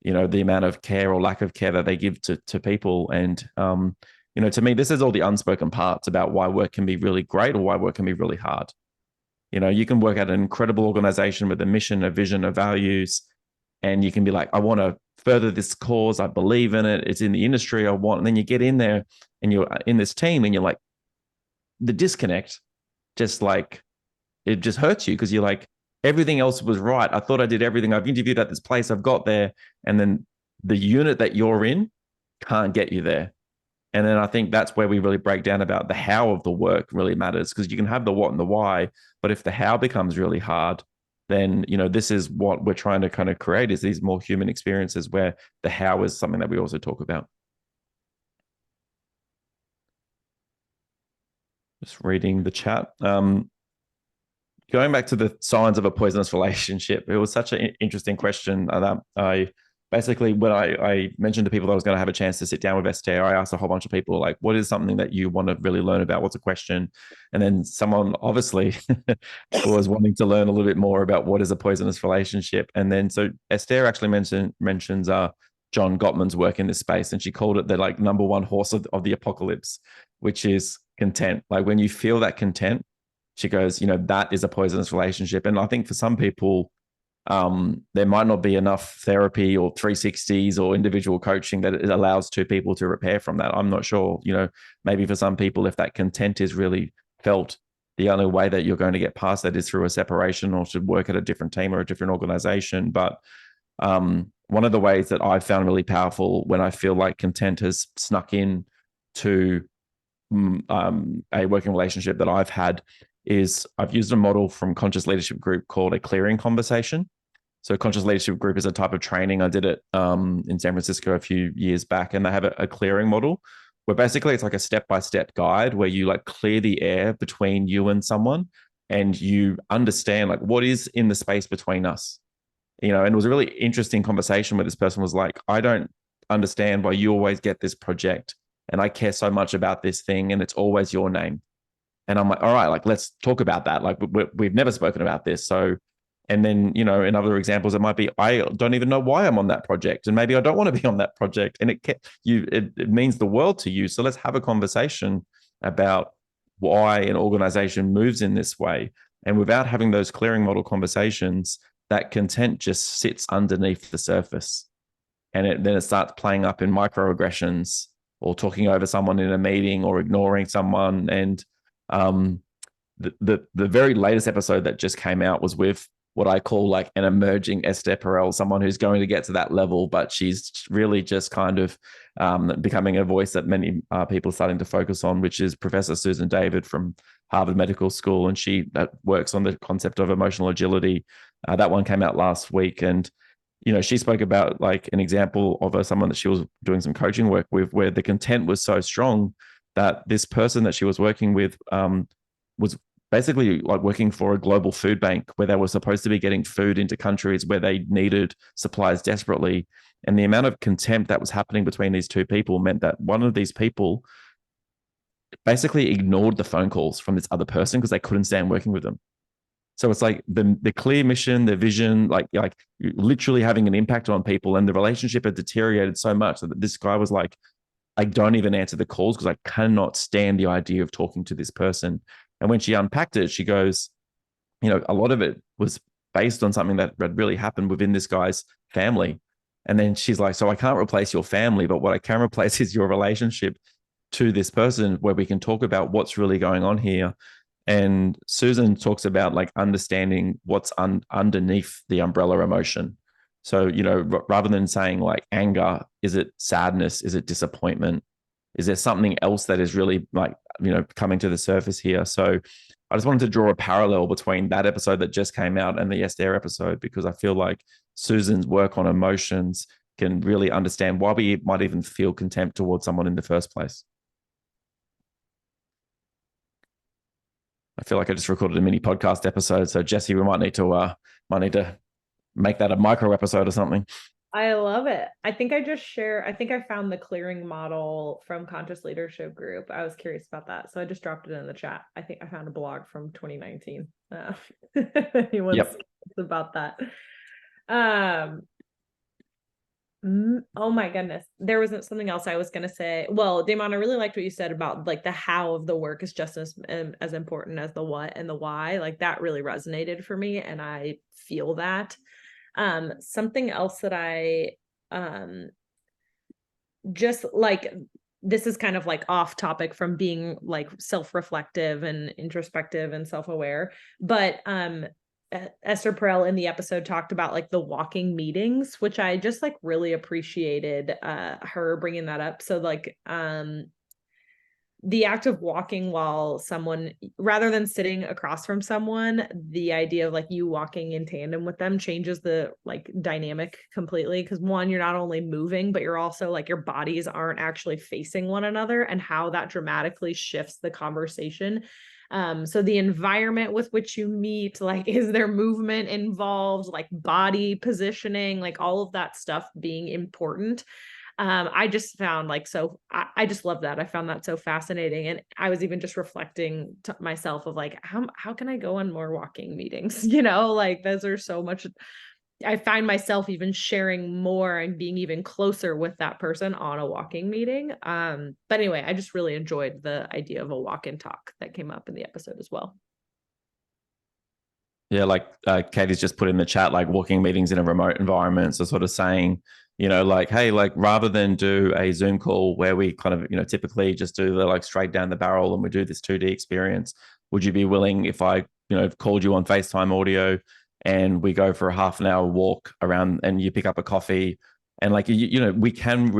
the amount of care or lack of care that they give to people. And, to me, this is all the unspoken parts about why work can be really great or why work can be really hard. You can work at an incredible organization with a mission, a vision, of values, and you can be I want to further this cause. I believe in it. It's in the industry I want. And then you get in there and you're in this team and you're the disconnect, it just hurts you, because you're everything else was right. I thought I did everything. I've interviewed at this place. I've got there. And then the unit that you're in can't get you there. And then I think that's where we really break down about the how of the work really matters, because you can have the what and the why, but if the how becomes really hard, then, this is what we're trying to kind of create, is these more human experiences where the how is something that we also talk about. Just reading the chat. Going back to the signs of a poisonous relationship, it was such an interesting question that I basically, when I mentioned to people that I was going to have a chance to sit down with Esther, I asked a whole bunch of people, what is something that you want to really learn about? What's a question? And then someone obviously was wanting to learn a little bit more about what is a poisonous relationship. And then, so Esther actually mentions John Gottman's work in this space, and she called it the number one horse of the apocalypse, which is content. When you feel that content, she goes, that is a poisonous relationship. And I think for some people, there might not be enough therapy or 360s or individual coaching that it allows two people to repair from that. I'm not sure, maybe for some people, if that content is really felt, the only way that you're going to get past that is through a separation or to work at a different team or a different organization. But one of the ways that I've found really powerful when I feel like content has snuck in to a working relationship that I've had is I've used a model from Conscious Leadership Group called a clearing conversation. So Conscious Leadership Group is a type of training. I did it in San Francisco a few years back, and they have a clearing model where basically it's like a step-by-step guide where you like clear the air between you and someone, and you understand like what is in the space between us. And it was a really interesting conversation where this person was like, I don't understand why you always get this project and I care so much about this thing and it's always your name. And I'm like, all right, like, let's talk about that. Like we've never spoken about this. So, and then, in other examples, it might be, I don't even know why I'm on that project. And maybe I don't want to be on that project. And it means the world to you. So let's have a conversation about why an organization moves in this way. And without having those clearing model conversations, that content just sits underneath the surface. And then it starts playing up in microaggressions or talking over someone in a meeting or ignoring someone. And the very latest episode that just came out was with what I call like an emerging Esther Perel, someone who's going to get to that level, but she's really just kind of becoming a voice that many people are starting to focus on, which is Professor Susan David from Harvard Medical School. And she works on the concept of emotional agility. That one came out last week. And, she spoke about like an example of someone that she was doing some coaching work with, where the content was so strong that this person that she was working with was basically like working for a global food bank where they were supposed to be getting food into countries where they needed supplies desperately. And the amount of contempt that was happening between these two people meant that one of these people basically ignored the phone calls from this other person because they couldn't stand working with them. So it's like the clear mission, the vision, like literally having an impact on people, and the relationship had deteriorated so much that this guy was like, I don't even answer the calls because I cannot stand the idea of talking to this person. And when she unpacked it, she goes, a lot of it was based on something that had really happened within this guy's family. And then she's like, so I can't replace your family, but what I can replace is your relationship to this person where we can talk about what's really going on here. And Susan talks about like understanding what's underneath the umbrella emotion. So, rather than saying like anger, is it sadness? Is it disappointment? Is there something else that is really like, coming to the surface here? So I just wanted to draw a parallel between that episode that just came out and the Esther episode, because I feel like Susan's work on emotions can really understand why we might even feel contempt towards someone in the first place. I feel like I just recorded a mini podcast episode. So Jesse, we might need to make that a micro episode or something. I love it. I think I found the clearing model from Conscious Leadership Group. I was curious about that. So I just dropped it in the chat. I think I found a blog from 2019. Anyone's curious about that. Oh my goodness. There wasn't something else I was going to say. Well, Damon, I really liked what you said about like the how of the work is just as important as the what and the why. Like that really resonated for me. And I feel that. Something else that I just like, this is kind of like off topic from being like self-reflective and introspective and self-aware, but Esther Perel in the episode talked about like the walking meetings, which I just like really appreciated her bringing that up. So like the act of walking while someone, rather than sitting across from someone, the idea of like you walking in tandem with them changes the like dynamic completely. Because one, you're not only moving, but you're also like your bodies aren't actually facing one another, and how that dramatically shifts the conversation. So the environment with which you meet, like, is there movement involved, like body positioning, like all of that stuff being important. I just found like, so I just love that. I found that so fascinating. And I was even just reflecting to myself of like, how can I go on more walking meetings? Like those are so much, I find myself even sharing more and being even closer with that person on a walking meeting. But anyway, I just really enjoyed the idea of a walk and talk that came up in the episode as well. Yeah, like Katie's just put in the chat, like walking meetings in a remote environment. So sort of saying, like, hey, like rather than do a Zoom call where we kind of, typically just do the like straight down the barrel and we do this 2D experience, would you be willing if I, called you on FaceTime audio and we go for a half an hour walk around, and you pick up a coffee, and like we can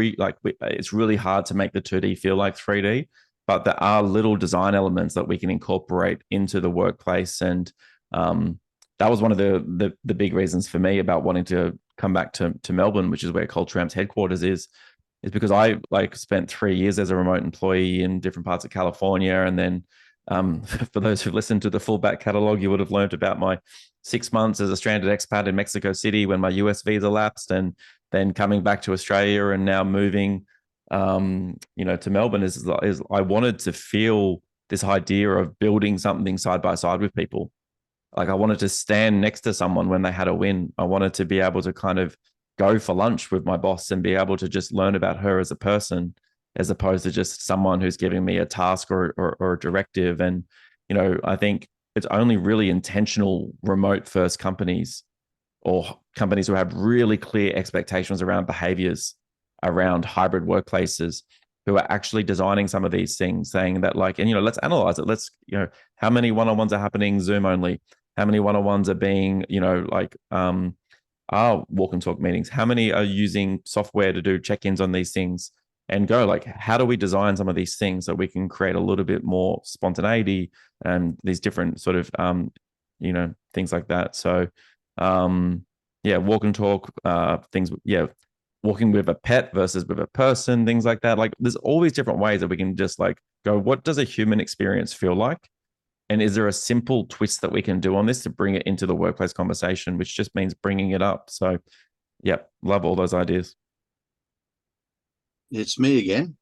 it's really hard to make the 2D feel like 3D, but there are little design elements that we can incorporate into the workplace. And that was one of the big reasons for me about wanting to come back to Melbourne, which is where Culture Amp's headquarters is because I spent 3 years as a remote employee in different parts of California. And then for those who've listened to the full back catalog, you would have learned about my 6 months as a stranded expat in Mexico City when my US visa lapsed, and then coming back to Australia and now moving to Melbourne is I wanted to feel this idea of building something side by side with people. Like I wanted to stand next to someone when they had a win. I wanted to be able to kind of go for lunch with my boss and be able to just learn about her as a person, as opposed to just someone who's giving me a task or a directive. And, I think it's only really intentional remote first companies or companies who have really clear expectations around behaviors, around hybrid workplaces, who are actually designing some of these things, saying that let's analyze it. Let's, how many one-on-ones are happening Zoom only? How many one-on-ones are being, are walk and talk meetings? How many are using software to do check-ins on these things? And go how do we design some of these things so we can create a little bit more spontaneity and these different sort of, things like that. So, walk and talk things. Yeah. Walking with a pet versus with a person, things like that. Like there's all these different ways that we can just go, what does a human experience feel like? And is there a simple twist that we can do on this to bring it into the workplace conversation, which just means bringing it up? So, love all those ideas. It's me again,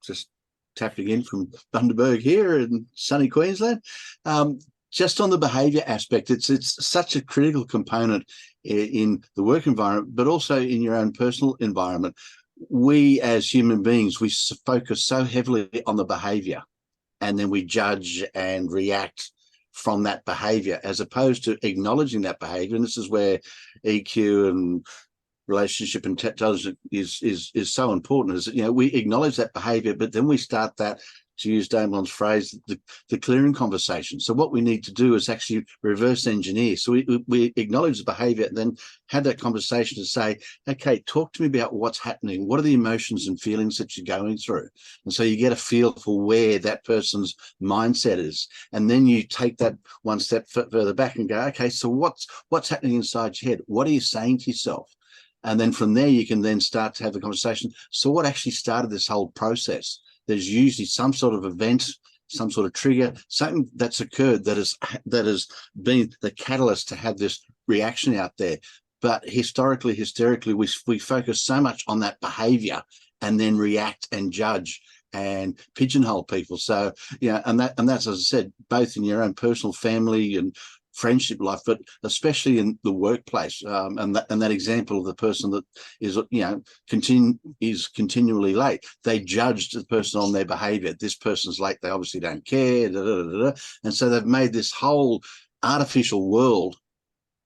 just tapping in from Bundaberg here in sunny Queensland. Just on the behaviour aspect, it's such a critical component in the work environment, but also in your own personal environment. We as human beings, we focus so heavily on the behaviour, and then we judge and react from that behaviour, as opposed to acknowledging that behaviour. And this is where EQ and relationship intelligence is so important. Is we acknowledge that behaviour, but then we start that, to use Damon's phrase, the clearing conversation. So what we need to do is actually reverse engineer. So we acknowledge the behaviour and then have that conversation to say, okay, talk to me about what's happening. What are the emotions and feelings that you're going through? And so you get a feel for where that person's mindset is. And then you take that one step further back and go, okay, so what's happening inside your head? What are you saying to yourself? And then from there, you can then start to have the conversation. So what actually started this whole process? There's usually some sort of event, some sort of trigger, something that's occurred that has been the catalyst to have this reaction out there. But hysterically, we focus so much on that behavior and then react and judge and pigeonhole people. So, and that's, as I said, both in your own personal, family and friendship life, but especially in the workplace. And that example of the person that is, continually late. They judged the person on their behavior. This person's late. They obviously don't care. And so they've made this whole artificial world,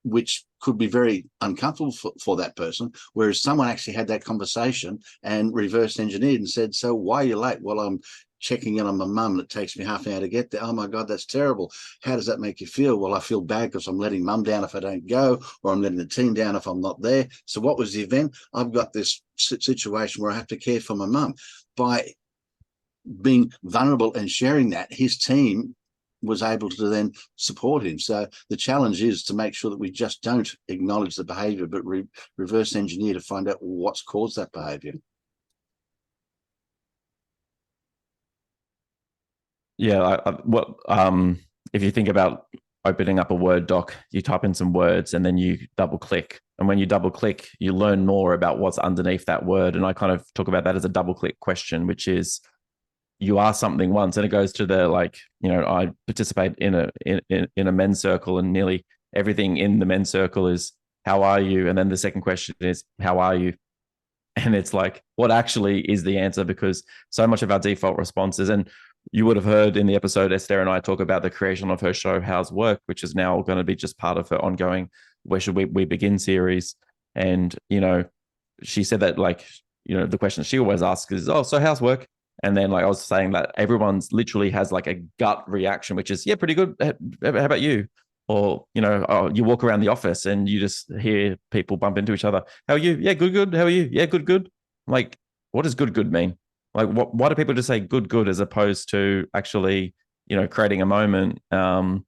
which could be very uncomfortable for that person. Whereas someone actually had that conversation and reverse engineered and said, so why are you late? Well, I'm checking in on my mum. It takes me half an hour to get there. Oh my God, that's terrible. How does that make you feel? Well, I feel bad because I'm letting mum down if I don't go, or I'm letting the team down if I'm not there. So what was the event? I've got this situation where I have to care for my mum. By being vulnerable and sharing that, his team was able to then support him. So the challenge is to make sure that we just don't acknowledge the behavior, but reverse engineer to find out what's caused that behavior. Yeah, if you think about opening up a Word doc, you type in some words and then you double click. And when you double click, you learn more about what's underneath that word. And I kind of talk about that as a double click question, which is you ask something once and it goes to the I participate in a men's circle, and nearly everything in the men's circle is how are you? And then the second question is how are you? And it's what actually is the answer? Because so much of our default responses, and you would have heard in the episode, Esther and I talk about the creation of her show, How's Work, which is now going to be just part of her ongoing Where Should We Begin series. And, she said that the question she always asks is, oh, so how's work? And then I was saying that everyone's literally has a gut reaction, which is, yeah, pretty good. How about you? Or, you walk around the office and you just hear people bump into each other. How are you? Yeah, good, good. How are you? Yeah, good, good. Like, what does good, good mean? Like, why do people just say good, good as opposed to actually, creating a moment? And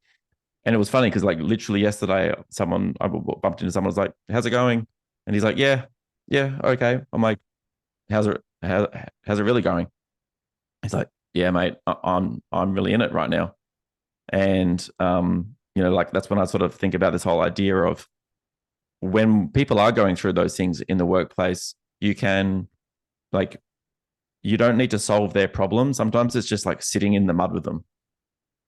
it was funny because, like, literally yesterday, I bumped into someone, was like, how's it going? And he's like, yeah, okay. I'm like, how's it really going? He's like, yeah, mate, I'm really in it right now. And, like, that's when I sort of think about this whole idea of when people are going through those things in the workplace, you can, like, you don't need to solve their problem. Sometimes it's just like sitting in the mud with them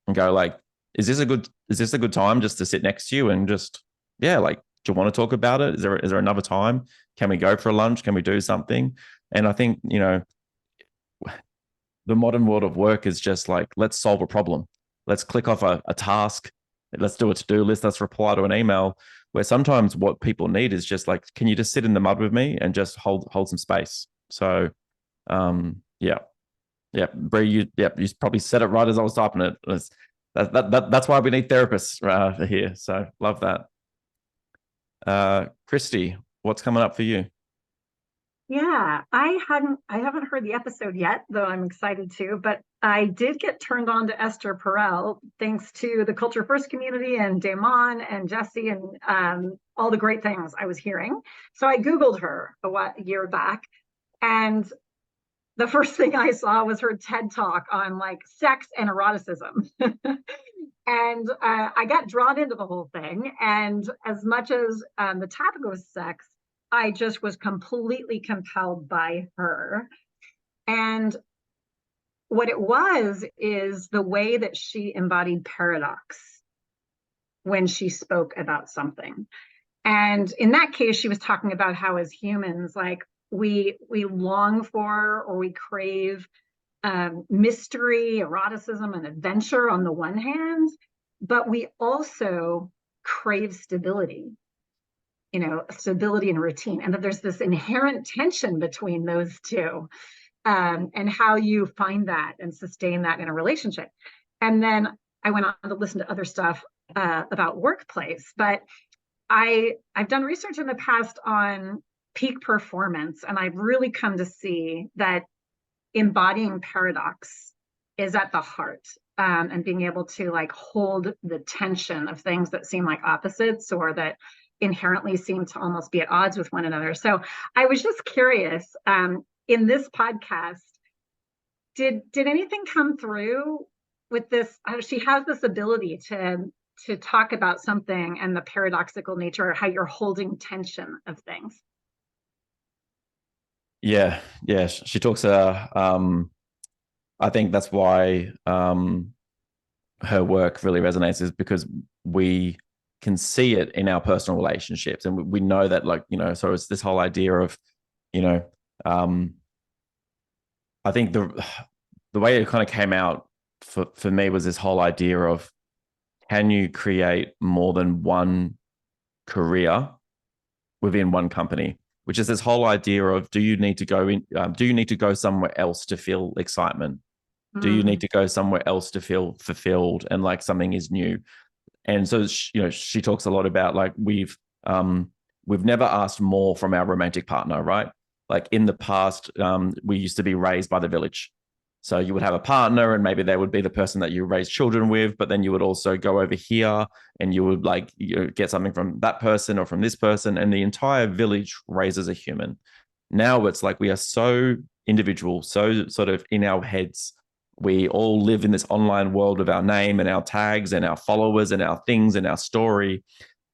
and go, like, is this a good time just to sit next to you and just, yeah, like, do you want to talk about it? Is there another time? Can we go for a lunch? Can we do something? And I think, the modern world of work is just like, let's solve a problem. Let's click off a task. Let's do a to-do list. Let's reply to an email. Where sometimes what people need is just like, can you just sit in the mud with me and just hold some space? So, yeah, Bree, you probably said it right as I was typing it. That's why we need therapists here. So love that. Christy, what's coming up for you? Yeah, I haven't heard the episode yet, though I'm excited to, but I did get turned on to Esther Perel thanks to the Culture First community and Damon and Jesse and all the great things I was hearing. So I Googled her a year back, and the first thing I saw was her TED Talk on like sex and eroticism. And I got drawn into the whole thing. And as much as the topic was sex, I just was completely compelled by her. And what it was is the way that she embodied paradox when she spoke about something. And in that case, she was talking about how as humans, like we long for or we crave mystery, eroticism, and adventure on the one hand, but we also crave stability. Stability and routine, and that there's this inherent tension between those two, and how you find that and sustain that in a relationship. And then I went on to listen to other stuff about workplace, but I've done research in the past on peak performance, and I've really come to see that embodying paradox is at the heart, and being able to like hold the tension of things that seem like opposites or that inherently seem to almost be at odds with one another. So I was just curious, in this podcast, did anything come through with this? She has this ability to talk about something and the paradoxical nature, how you're holding tension of things. Yeah, she talks. I think that's why her work really resonates, is because we can see it in our personal relationships, and we know that, like, so it's this whole idea of, I think the way it kind of came out for me was this whole idea of, can you create more than one career within one company, which is this whole idea of, do you need to go somewhere else to feel excitement? Do you need to go somewhere else to feel fulfilled and like something is new? And so, she talks a lot about, like, we've never asked more from our romantic partner, right? Like in the past, we used to be raised by the village. So you would have a partner and maybe they would be the person that you raise children with, but then you would also go over here and you would get something from that person or from this person, and the entire village raises a human. Now it's like we are so individual, so sort of in our heads. We all live in this online world of our name and our tags and our followers and our things and our story.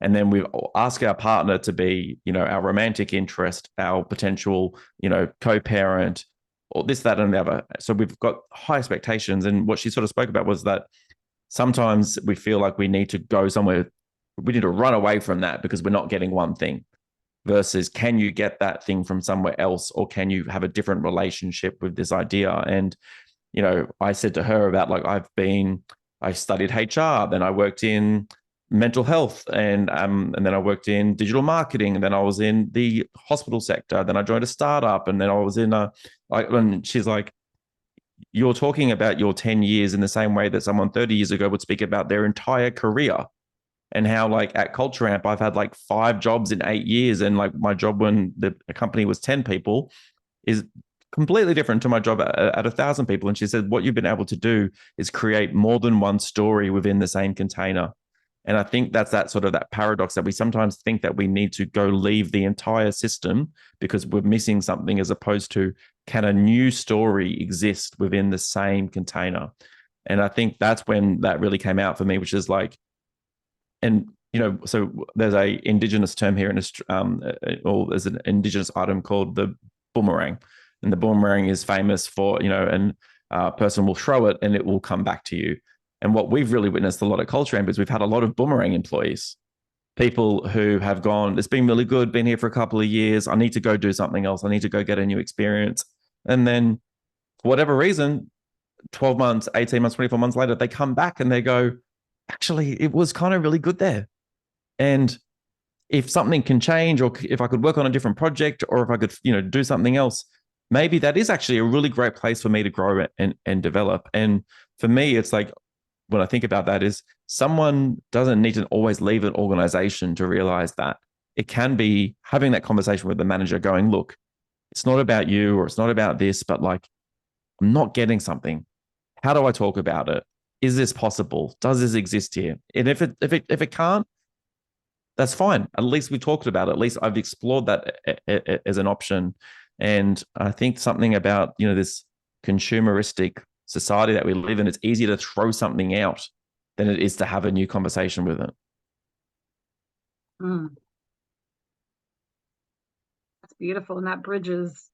And then we ask our partner to be, our romantic interest, our potential, co-parent, or this, that, and the other. So we've got high expectations. And what she sort of spoke about was that sometimes we feel like we need to go somewhere, we need to run away from that because we're not getting one thing, versus can you get that thing from somewhere else, or can you have a different relationship with this idea? And I said to her about, like, I studied HR, then I worked in mental health, and then I worked in digital marketing, and then I was in the hospital sector, then I joined a startup, and then I was in and she's like, you're talking about your 10 years in the same way that someone 30 years ago would speak about their entire career. and how like at Culture Amp, I've had like 5 jobs in 8 years. And like my job when the company was 10 people is completely different to my job at 1,000 people. And she said, what you've been able to do is create more than one story within the same container. And I think that's that sort of that paradox that we sometimes think that we need to go leave the entire system because we're missing something, as opposed to, can a new story exist within the same container? And I think that's when that really came out for me, which is like, and so there's a indigenous term here or there's an indigenous item called the boomerang, and the boomerang is famous for and a person will throw it and it will come back to you. And what we've really witnessed a lot at Culture Amp is we've had a lot of boomerang employees, people who have gone, it's been really good, been here for a couple of years, I need to go do something else, I need to go get a new experience. And then for whatever reason, 12 months, 18 months, 24 months later, they come back and they go, actually, it was kind of really good there. And if something can change, or if I could work on a different project, or if I could, do something else, maybe that is actually a really great place for me to grow and develop. And for me, it's like, when I think about that, is someone doesn't need to always leave an organization to realize that. It can be having that conversation with the manager going, look, it's not about you, or it's not about this, but like, I'm not getting something. How do I talk about it? Is this possible? Does this exist here? And if it can't, that's fine. At least we talked about it. At least I've explored that as an option. And I think something about, this consumeristic society that we live in, it's easier to throw something out than it is to have a new conversation with it. That's beautiful. And that bridges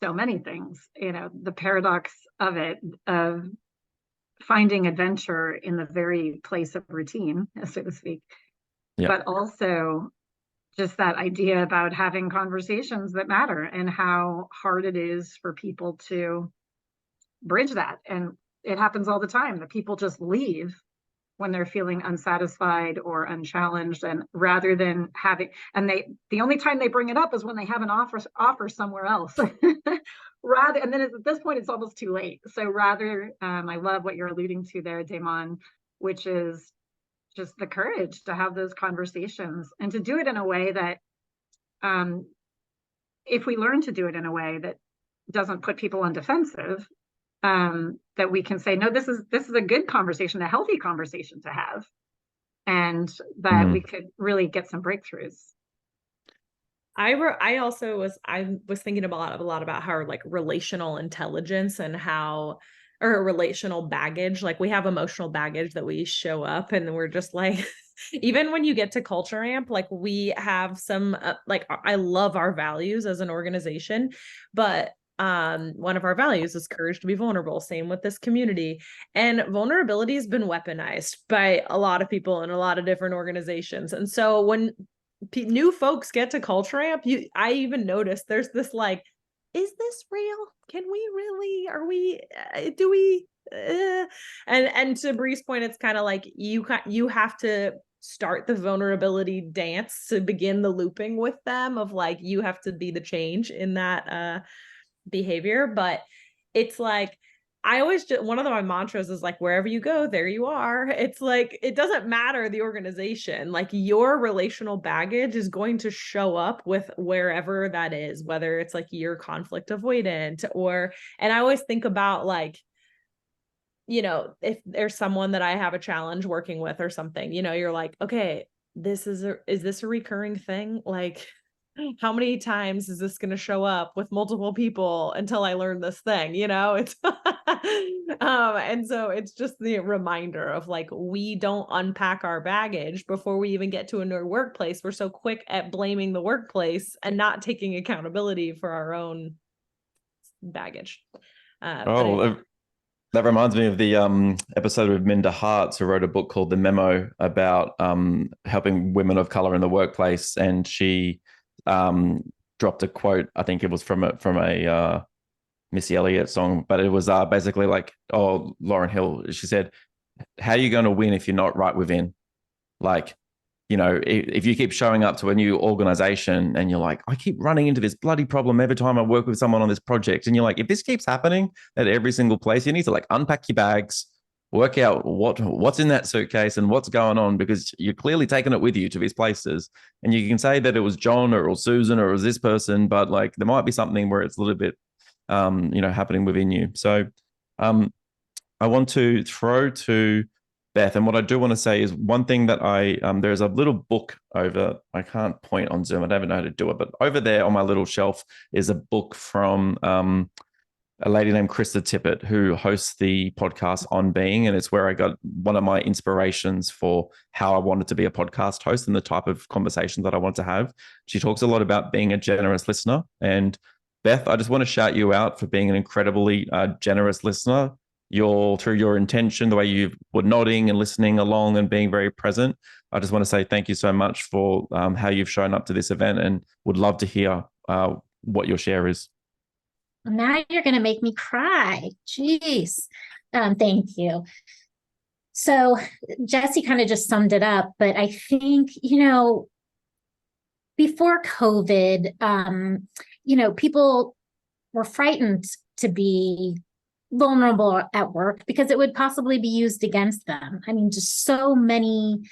so many things, the paradox of it, of finding adventure in the very place of routine, so to speak. Yeah. But also just that idea about having conversations that matter, and how hard it is for people to bridge that. And it happens all the time that people just leave when they're feeling unsatisfied or unchallenged, and rather than having, and the only time they bring it up is when they have an offer somewhere else. And then at this point it's almost too late. So rather, I love what you're alluding to there, Damon, which is just the courage to have those conversations, and to do it in a way that, if we learn to do it in a way that doesn't put people on defensive, that we can say, no, this is a good conversation, a healthy conversation to have, and that we could really get some breakthroughs. I was thinking a lot about how, like, relational intelligence and how, or relational baggage, like we have emotional baggage that we show up, and we're just like, even when you get to Culture Amp, like we have some, like, I love our values as an organization, but one of our values is courage to be vulnerable. Same with this community. And vulnerability has been weaponized by a lot of people in a lot of different organizations. And so when new folks get to Culture Amp, I even noticed there's this like, is this real? Can we really, do we, and to Bree's point, it's kind of like you have to start the vulnerability dance to begin the looping with them, of like, you have to be the change in that, behavior. But it's like, I always one of my mantras is like, wherever you go, there you are. It's like, it doesn't matter the organization, like your relational baggage is going to show up with wherever that is, whether it's like you're conflict avoidant and I always think about like, if there's someone that I have a challenge working with or something, you're like, okay, is this a recurring thing? Like, how many times is this going to show up with multiple people until I learn this thing? It's and so it's just the reminder of like, we don't unpack our baggage before we even get to a new workplace. We're so quick at blaming the workplace and not taking accountability for our own baggage. That reminds me of the episode with Minda Harts, who wrote a book called The Memo about helping women of color in the workplace, and she dropped a quote. I think it was from a Missy Elliott song, but it was basically like, Lauryn Hill. She said, "How are you going to win if you're not right within?" Like, if you keep showing up to a new organization and you're like, I keep running into this bloody problem every time I work with someone on this project, and you're like, if this keeps happening at every single place, you need to like unpack your bags, work out what's in that suitcase and what's going on, because you're clearly taking it with you to these places. And you can say that it was John or it was Susan or it was this person, but like there might be something where it's a little bit, happening within you. So I want to throw to Beth. And what I do want to say is one thing that there's a little book over, I can't point on Zoom, I don't even know how to do it, but over there on my little shelf is a book from a lady named Krista Tippett, who hosts the podcast On Being. And it's where I got one of my inspirations for how I wanted to be a podcast host and the type of conversation that I want to have. She talks a lot about being a generous listener. And Beth, I just want to shout you out for being an incredibly generous listener. Through your intention, the way you were nodding and listening along and being very present. I just want to say thank you so much for how you've shown up to this event, and would love to hear what your share is. Now you're going to make me cry. Jeez. Thank you. So Jesse kind of just summed it up, but I think, before COVID, people were frightened to be vulnerable at work because it would possibly be used against them. I mean, just so many,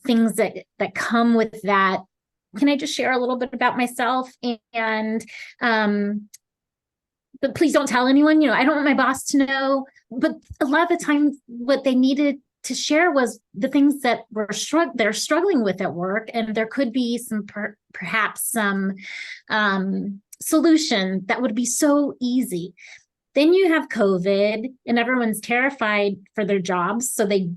things that come with that. Can I just share a little bit about myself? And but please don't tell anyone, I don't want my boss to know. But a lot of the time what they needed to share was the things that they're struggling with at work. And there could be some perhaps some solution that would be so easy. Then you have COVID and everyone's terrified for their jobs. So they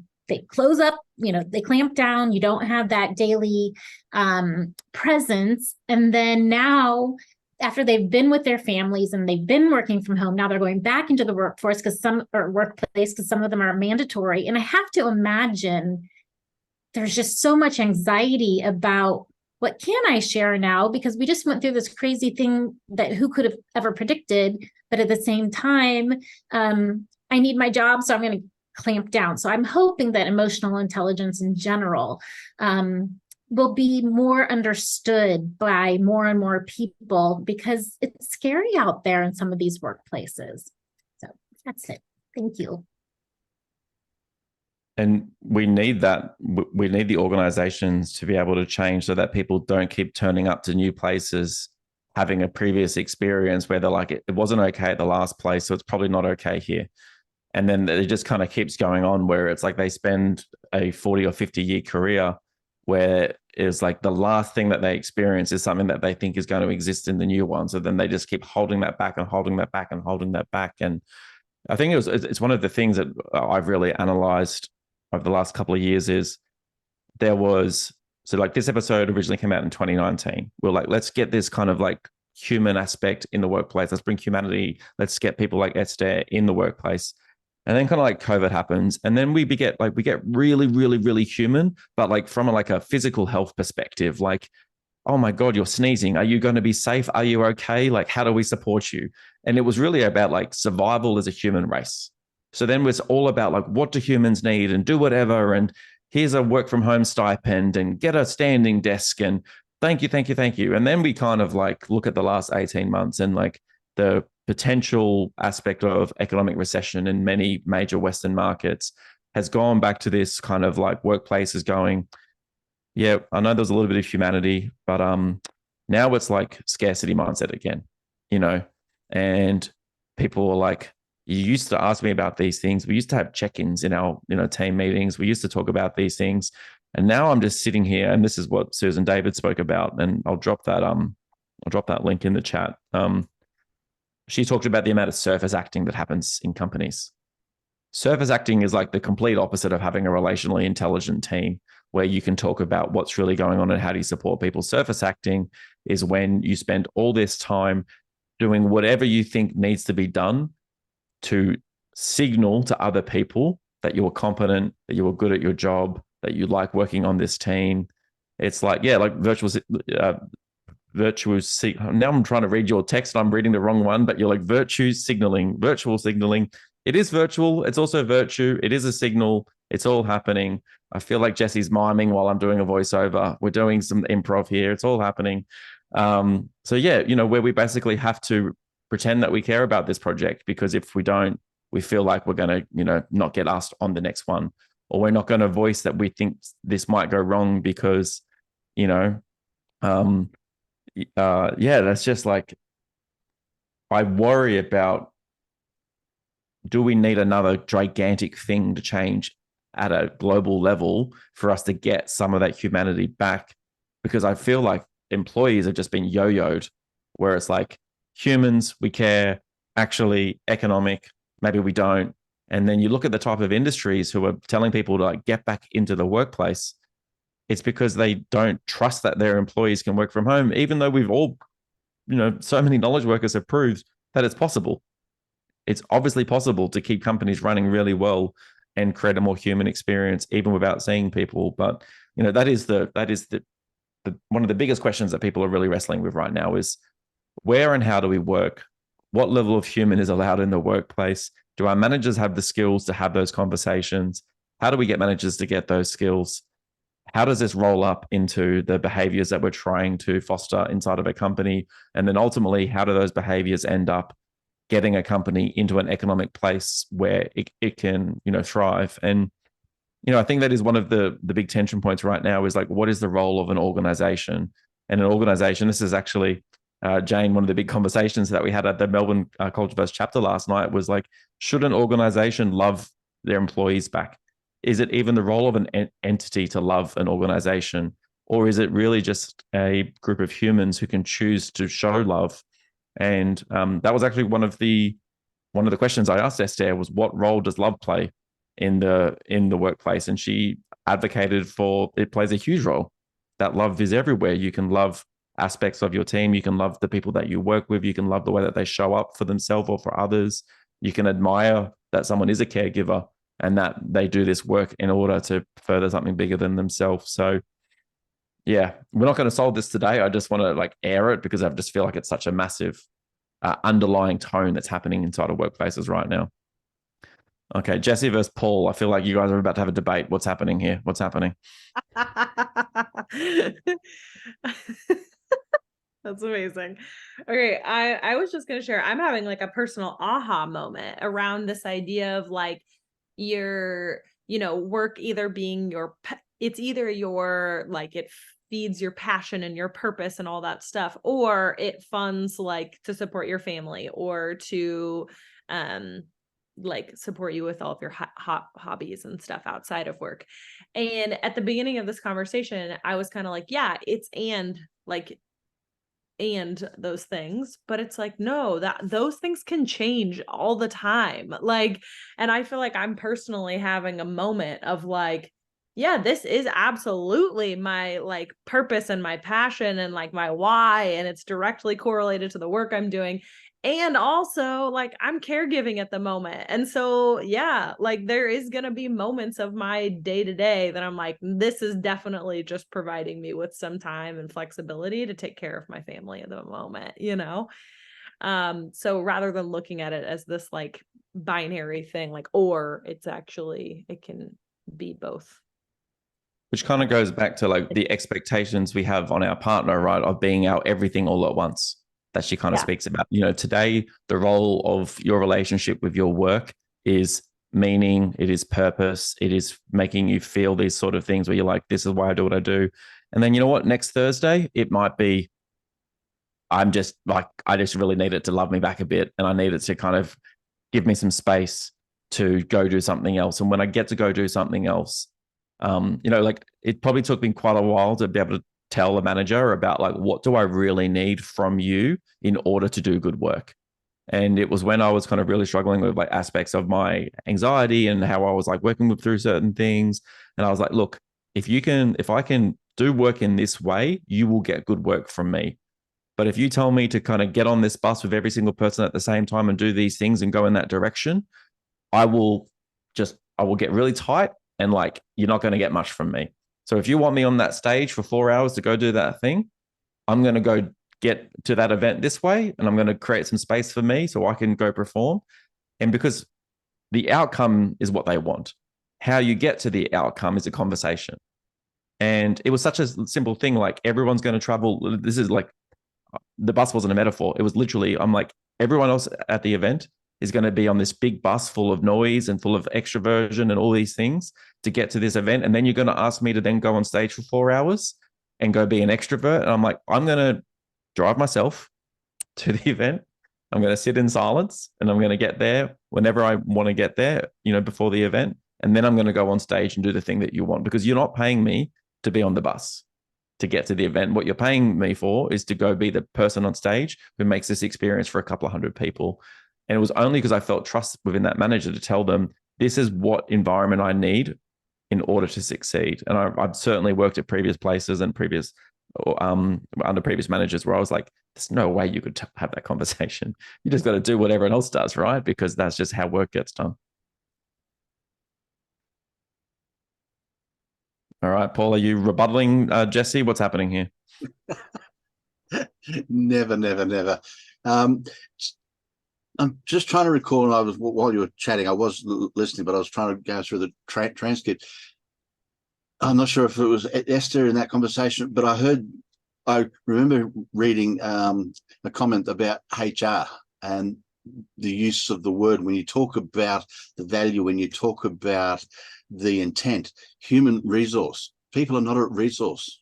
close up, they clamp down. You don't have that daily presence. And then now, after they've been with their families and they've been working from home, now they're going back into the workforce workplace because some of them are mandatory. And I have to imagine there's just so much anxiety about what can I share now? Because we just went through this crazy thing that who could have ever predicted. But at the same time, I need my job, so I'm going to clamp down. So I'm hoping that emotional intelligence in general will be more understood by more and more people, because it's scary out there in some of these workplaces. So that's it. Thank you. And we need that. We need the organizations to be able to change so that people don't keep turning up to new places, having a previous experience where they're like, it wasn't okay at the last place, so it's probably not okay here. And then it just kind of keeps going on, where it's like they spend a 40 or 50 year career where it's like the last thing that they experience is something that they think is going to exist in the new one. So then they just keep holding that back and holding that back and holding that back. And I think it's one of the things that I've really analyzed over the last couple of years is so like this episode originally came out in 2019. We're like, let's get this kind of like human aspect in the workplace. Let's bring humanity. Let's get people like Esther in the workplace. And then kind of like COVID happens. And then we get really, really, really human, but like from a physical health perspective, like, oh my God, you're sneezing. Are you going to be safe? Are you okay? Like, how do we support you? And it was really about like survival as a human race. So then it's all about like, what do humans need, and do whatever. And here's a work from home stipend, and get a standing desk, and thank you, thank you, thank you. And then we kind of like look at the last 18 months and like the potential aspect of economic recession in many major Western markets has gone back to this kind of like workplaces going, yeah, I know there's a little bit of humanity, but now it's like scarcity mindset again, and people are like, you used to ask me about these things. We used to have check-ins in our, team meetings. We used to talk about these things. And now I'm just sitting here, and this is what Susan David spoke about. And I'll drop that link in the chat. She talked about the amount of surface acting that happens in companies. Surface acting is like the complete opposite of having a relationally intelligent team where you can talk about what's really going on and how do you support people. Surface acting is when you spend all this time doing whatever you think needs to be done to signal to other people that you are competent, that you are good at your job, that you like working on this team. It's like, like virtual. Now I'm trying to read your text. I'm reading the wrong one, but you're like virtue signaling. It is virtual. It's also virtue. It is a signal. It's all happening. I feel like Jesse's miming while I'm doing a voiceover. We're doing some improv here. It's all happening. So where we basically have to pretend that we care about this project, because if we don't, we feel like we're going to, not get asked on the next one, or we're not going to voice that we think this might go wrong because, that's just like, I worry about, do we need another gigantic thing to change at a global level for us to get some of that humanity back? Because I feel like employees have just been yo-yoed, where it's like, humans, we care, actually economic, maybe we don't. And then you look at the type of industries who are telling people to like get back into the workplace. It's because they don't trust that their employees can work from home, even though we've all, so many knowledge workers have proved that it's possible. It's obviously possible to keep companies running really well and create a more human experience, even without seeing people. But that is the one of the biggest questions that people are really wrestling with right now is, where and how do we work? What level of human is allowed in the workplace? Do our managers have the skills to have those conversations? How do we get managers to get those skills? How does this roll up into the behaviors that we're trying to foster inside of a company? And then ultimately, how do those behaviors end up getting a company into an economic place where it can, thrive? And, I think that is one of the big tension points right now is like, what is the role of an organization? And an organization, this is actually, Jane, one of the big conversations that we had at the Melbourne Cultureverse chapter last night was like, should an organization love their employees back? Is it even the role of an entity to love an organization? Or is it really just a group of humans who can choose to show love? And that was actually one of the questions I asked Esther was, what role does love play in the workplace? And she advocated for, it plays a huge role. That love is everywhere. You can love aspects of your team. You can love the people that you work with. You can love the way that they show up for themselves or for others. You can admire that someone is a caregiver and that they do this work in order to further something bigger than themselves. So yeah, we're not going to solve this today. I just want to like air it because I just feel like it's such a massive underlying tone that's happening inside of workplaces right now. Okay, Jesse versus Paul. I feel like you guys are about to have a debate. What's happening here? What's happening? That's amazing. Okay, I was just going to share, I'm having like a personal aha moment around this idea of like your, work either being it's either your, like it feeds your passion and your purpose and all that stuff, or it funds like to support your family or to like support you with all of your hobbies and stuff outside of work. And at the beginning of this conversation, I was kind of like, yeah, it's and those things, but it's like, no, that those things can change all the time. Like, and I feel like I'm personally having a moment of like, yeah, this is absolutely my like purpose and my passion and like my why. And it's directly correlated to the work I'm doing. And also like I'm caregiving at the moment. And so, yeah, like there is going to be moments of my day to day that I'm like, this is definitely just providing me with some time and flexibility to take care of my family at the moment, So rather than looking at it as this like binary thing, like, or it's actually, it can be both. Which kind of goes back to like the expectations we have on our partner, right? Of being our everything all at once that she kind of speaks about. Today, the role of your relationship with your work is meaning, it is purpose, it is making you feel these sort of things where you're like, this is why I do what I do. And then, next Thursday, it might be, I just really need it to love me back a bit. And I need it to kind of give me some space to go do something else. And when I get to go do something else, like it probably took me quite a while to be able to tell the manager about like, what do I really need from you in order to do good work? And it was when I was kind of really struggling with like aspects of my anxiety and how I was like working through certain things. And I was like, look, if I can do work in this way, you will get good work from me. But if you tell me to kind of get on this bus with every single person at the same time and do these things and go in that direction, I will get really tight and like, you're not going to get much from me. So if you want me on that stage for 4 hours to go do that thing, I'm going to go get to that event this way, and I'm going to create some space for me so I can go perform. And because the outcome is what they want, how you get to the outcome is a conversation. And it was such a simple thing, like everyone's going to travel. This is like, the bus wasn't a metaphor. It was literally, I'm like, everyone else at the event is going to be on this big bus full of noise and full of extroversion and all these things to get to this event. And then you're going to ask me to then go on stage for 4 hours and go be an extrovert. And I'm like, I'm going to drive myself to the event. I'm going to sit in silence and I'm going to get there whenever I want to get there, before the event. And then I'm going to go on stage and do the thing that you want, because you're not paying me to be on the bus to get to the event. What you're paying me for is to go be the person on stage who makes this experience for a couple of hundred people. And it was only because I felt trust within that manager to tell them, this is what environment I need in order to succeed. And I've certainly worked at previous places and under previous managers where I was like, there's no way you could have that conversation. You just got to do what everyone else does, right? Because that's just how work gets done. All right, Paul, are you rebuttaling Jesse? What's happening here? Never. I'm just trying to recall, and while you were chatting, I was listening, but I was trying to go through the transcript. I'm not sure if it was Esther in that conversation, but I remember reading a comment about HR and the use of the word when you talk about the value, when you talk about the intent. Human resource. People are not a resource,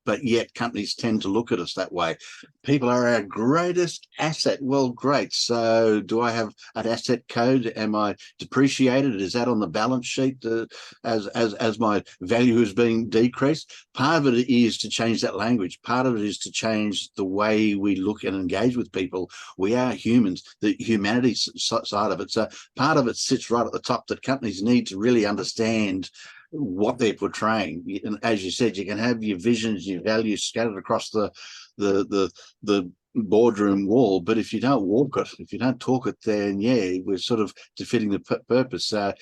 but yet companies tend to look at us that way. People are our greatest asset. Well, great. So do I have an asset code? Am I depreciated? Is that on the balance sheet as my value is being decreased? Part of it is to change that language. Part of it is to change the way we look and engage with people. We are humans, the humanity side of it. So part of it sits right at the top, that companies need to really understand what they're portraying. And as you said, you can have your visions, your values scattered across the boardroom wall, but if you don't walk it, if you don't talk it, then we're sort of defeating the purpose. So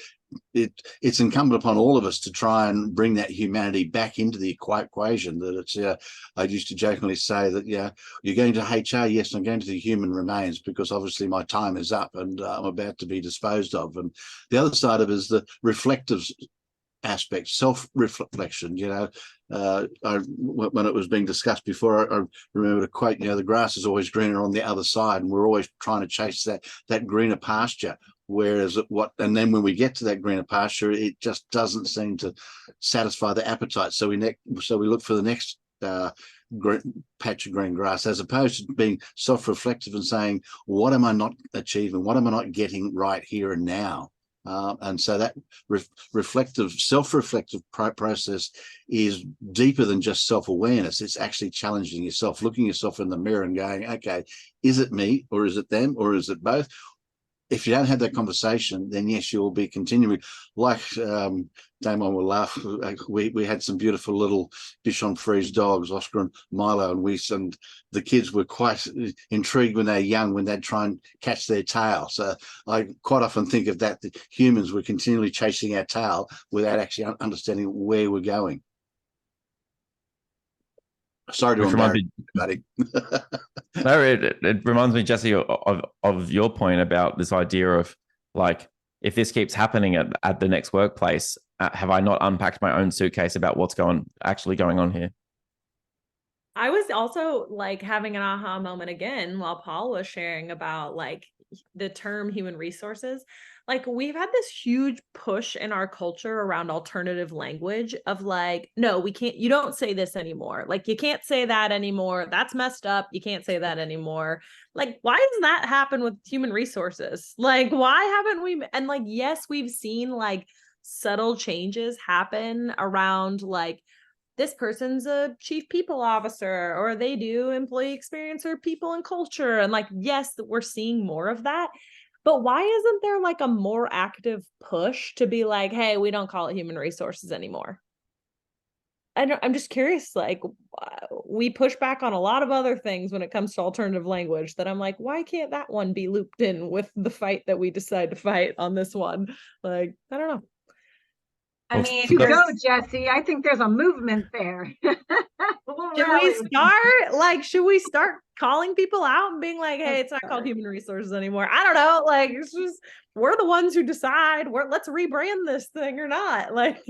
it's incumbent upon all of us to try and bring that humanity back into the equation. That it's I used to jokingly say that you're going to HR, yes, I'm going to the human remains, because obviously my time is up and I'm about to be disposed of. And the other side of it is the reflective aspect, self-reflection. When it was being discussed before, I remember a quote, the grass is always greener on the other side, and we're always trying to chase that greener pasture. Whereas and then when we get to that greener pasture, it just doesn't seem to satisfy the appetite. So we look for the next patch of green grass, as opposed to being self-reflective and saying, what am I not achieving? What am I not getting right here and now? And so that self-reflective process is deeper than just self-awareness. It's actually challenging yourself, looking yourself in the mirror and going, okay, is it me, or is it them, or is it both? If you don't have that conversation, then yes, you'll be continuing. Like Damon will laugh. We had some beautiful little Bichon Frise dogs, Oscar and Milo, and the kids were quite intrigued when they're young, when they'd try and catch their tail. So I quite often think of that humans were continually chasing our tail without actually understanding where we're going. Sorry to embarrass everybody. No, it reminds me, Jesse, of your point about this idea of, like, if this keeps happening at the next workplace, have I not unpacked my own suitcase about what's actually going on here? I was also like having an aha moment again while Paul was sharing about like the term human resources. Like, we've had this huge push in our culture around alternative language of like, no, we can't, you don't say this anymore. Like, you can't say that anymore. That's messed up. You can't say that anymore. Like, why does that happen with human resources? Like, why haven't we? And like, yes, we've seen like subtle changes happen around like, this person's a chief people officer, or they do employee experience or people and culture. And like, yes, we're seeing more of that. But why isn't there like a more active push to be like, hey, we don't call it human resources anymore? I'm just curious, like, we push back on a lot of other things when it comes to alternative language that I'm like, why can't that one be looped in with the fight that we decide to fight on this one? Like, I don't know. I mean, you go, Jesse. I think there's a movement there. Should we start calling people out and being like, hey, it's not called human resources anymore? I don't know. Like, it's just, we're the ones who decide let's rebrand this thing or not. Like,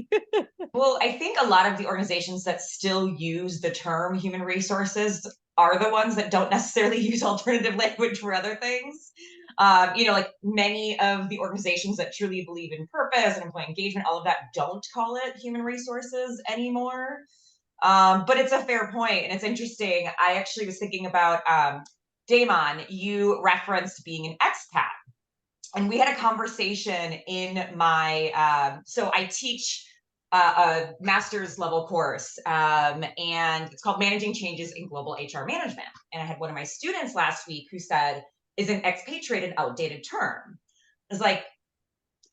well, I think a lot of the organizations that still use the term human resources are the ones that don't necessarily use alternative language for other things. Like many of the organizations that truly believe in purpose and employee engagement, all of that, don't call it human resources anymore. But it's a fair point, and it's interesting. I actually was thinking about Damon, you referenced being an expat. And we had a conversation in my, so I teach a master's level course, and it's called Managing Changes in Global HR Management. And I had one of my students last week who said, is an expatriate an outdated term? I was like,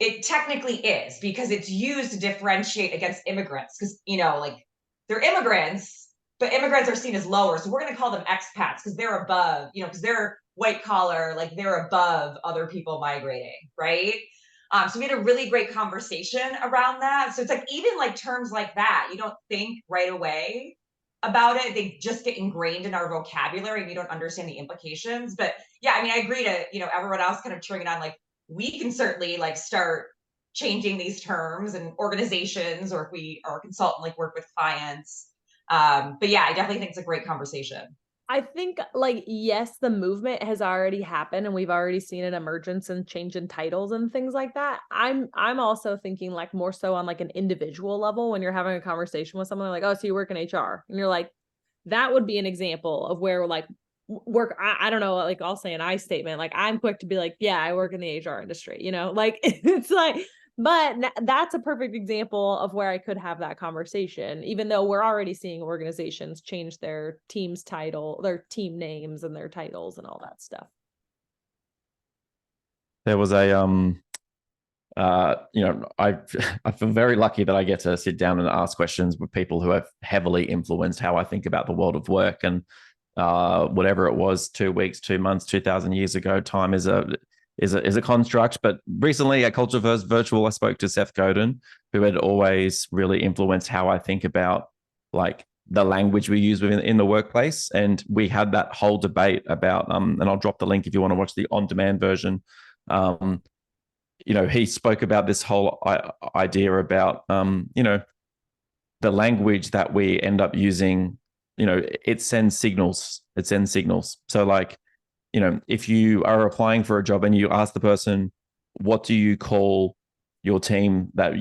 it technically is, because it's used to differentiate against immigrants, because, like they're immigrants, but immigrants are seen as lower. So we're going to call them expats because they're above, because they're white collar, like they're above other people migrating, right? So we had a really great conversation around that. So it's like, even like terms like that, you don't think right away about it. They just get ingrained in our vocabulary and we don't understand the implications. But yeah, I mean, I agree to, everyone else kind of cheering it on, like we can certainly like start changing these terms and organizations, or if we are a consultant, like work with clients. But yeah, I definitely think it's a great conversation. I think like, yes, the movement has already happened and we've already seen an emergence and change in titles and things like that. I'm also thinking like more so on like an individual level, when you're having a conversation with someone like, oh, so you work in HR, and you're like, that would be an example of where like work. I don't know, like I'll say an I statement. Like I'm quick to be like, yeah, I work in the HR industry, like it's like, but that's a perfect example of where I could have that conversation, even though we're already seeing organizations change their team's title, their team names and their titles and all that stuff. There was a, I feel very lucky that I get to sit down and ask questions with people who have heavily influenced how I think about the world of work. And whatever it was, 2 weeks, 2 months, 2,000 years ago, time is a construct. But recently at Culture First Virtual, I spoke to Seth Godin, who had always really influenced how I think about like the language we use in the workplace. And we had that whole debate about, and I'll drop the link if you want to watch the on-demand version. He spoke about this whole idea about, the language that we end up using, it sends signals. So like, if you are applying for a job and you ask the person, what do you call your team that,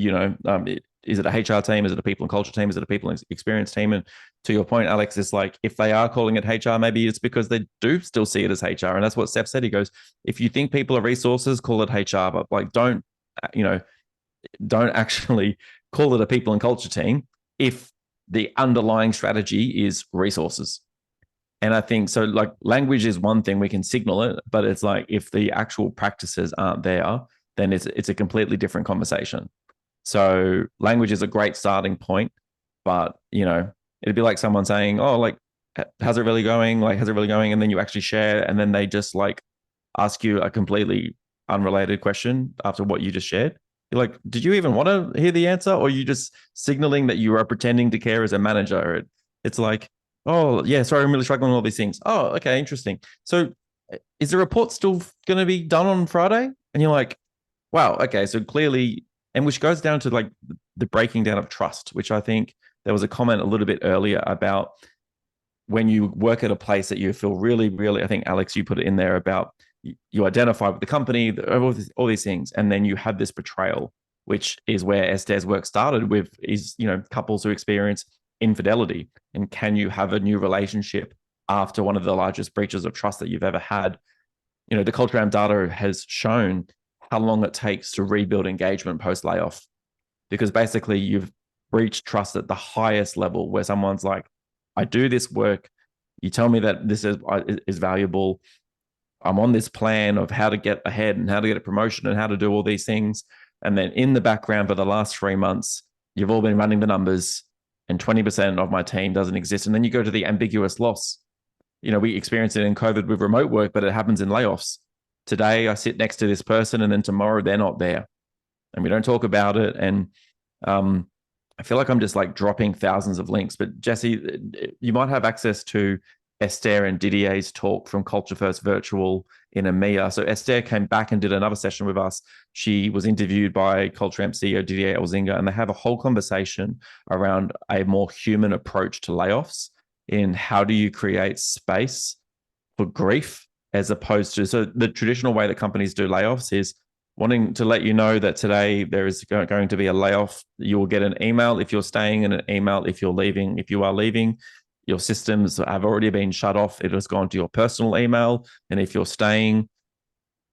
is it a HR team? Is it a people and culture team? Is it a people and experience team? And to your point, Alex, it's like, if they are calling it HR, maybe it's because they do still see it as HR. And that's what Steph said. He goes, if you think people are resources, call it HR, but like, don't actually call it a people and culture team if the underlying strategy is resources. And I think so, like language is one thing, we can signal it, but it's like if the actual practices aren't there, then it's a completely different conversation. So language is a great starting point, but it'd be like someone saying, oh, like, how's it really going? Like, how's it really going? And then you actually share, and then they just like ask you a completely unrelated question after what you just shared. You're like, did you even want to hear the answer? Or are you just signaling that you are pretending to care as a manager? It's like, oh, yeah, sorry, I'm really struggling with all these things. Oh, okay, interesting. So is the report still going to be done on Friday? And you're like, wow, okay, so clearly, and which goes down to like the breaking down of trust, which I think there was a comment a little bit earlier about when you work at a place that you feel really, really, I think, Alex, you put it in there about you identify with the company, all these things, and then you have this betrayal, which is where Esther's work started with, is, couples who experience infidelity. And can you have a new relationship after one of the largest breaches of trust that you've ever had? The Culture Amp data has shown how long it takes to rebuild engagement post layoff, because basically you've breached trust at the highest level, where someone's like, I do this work, you tell me that this is valuable, I'm on this plan of how to get ahead and how to get a promotion and how to do all these things. And then in the background for the last 3 months, you've all been running the numbers and 20% of my team doesn't exist. And then you go to the ambiguous loss. We experience it in COVID with remote work, but it happens in layoffs. Today, I sit next to this person and then tomorrow they're not there and we don't talk about it. And I feel like I'm just like dropping thousands of links, but Jesse, you might have access to Esther and Didier's talk from Culture First Virtual in EMEA. So Esther came back and did another session with us. She was interviewed by Culture Amp CEO Didier Elzinga, and they have a whole conversation around a more human approach to layoffs in how do you create space for grief as opposed to, so the traditional way that companies do layoffs is wanting to let you know that today there is going to be a layoff. You will get an email if you're staying and an email if you're leaving. If you are leaving, your systems have already been shut off. It has gone to your personal email. And if you're staying,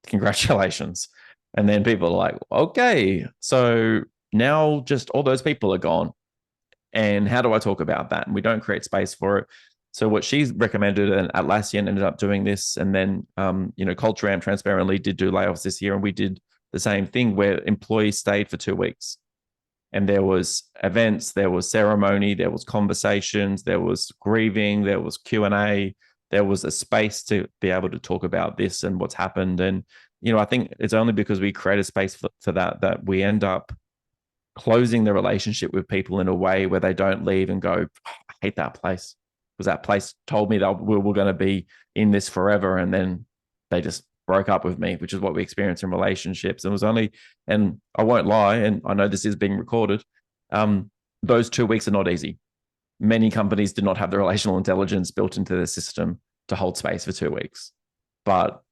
congratulations. And then people are like, okay, so now just all those people are gone. And how do I talk about that? And we don't create space for it. So what she's recommended, and Atlassian ended up doing this, and then Culture Amp transparently did do layoffs this year, and we did the same thing where employees stayed for 2 weeks. And there was events, there was ceremony, there was conversations, there was grieving, there was Q&A, there was a space to be able to talk about this and what's happened. And, I think it's only because we create a space for that we end up closing the relationship with people in a way where they don't leave and go, oh, I hate that place, because that place told me that we were going to be in this forever. And then they just broke up with me, which is what we experience in relationships. It was only, and I won't lie, and I know this is being recorded, those 2 weeks are not easy. Many companies did not have the relational intelligence built into their system to hold space for 2 weeks. But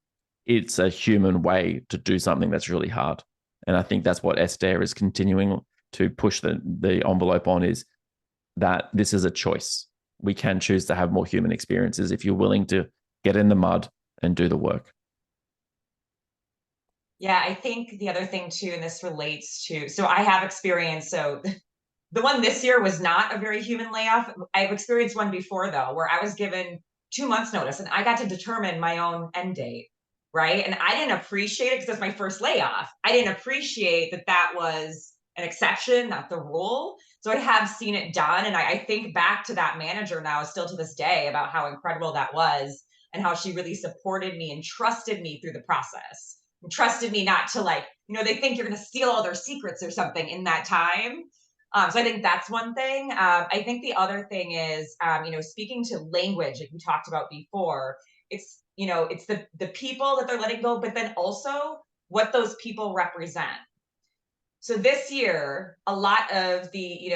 it's a human way to do something that's really hard. And I think that's what Esther is continuing to push the envelope on, is that this is a choice. We can choose to have more human experiences if you're willing to get in the mud and do the work. Yeah, I think the other thing too, and this relates to, so I have experience, so the one this year was not a very human layoff. I've experienced one before though, where I was given 2 months notice and I got to determine my own end date, right? And I didn't appreciate it because that's my first layoff. I didn't appreciate that that was an exception, not the rule. So I have seen it done. And I think back to that manager now, still to this day, about how incredible that was and how she really supported me and trusted me through the process. And trusted me not to they think you're going to steal all their secrets or something in that time. So I think that's one thing. I think the other thing is, speaking to language, like we talked about before, it's the people that they're letting go, but then also what those people represent. So this year, a lot of the,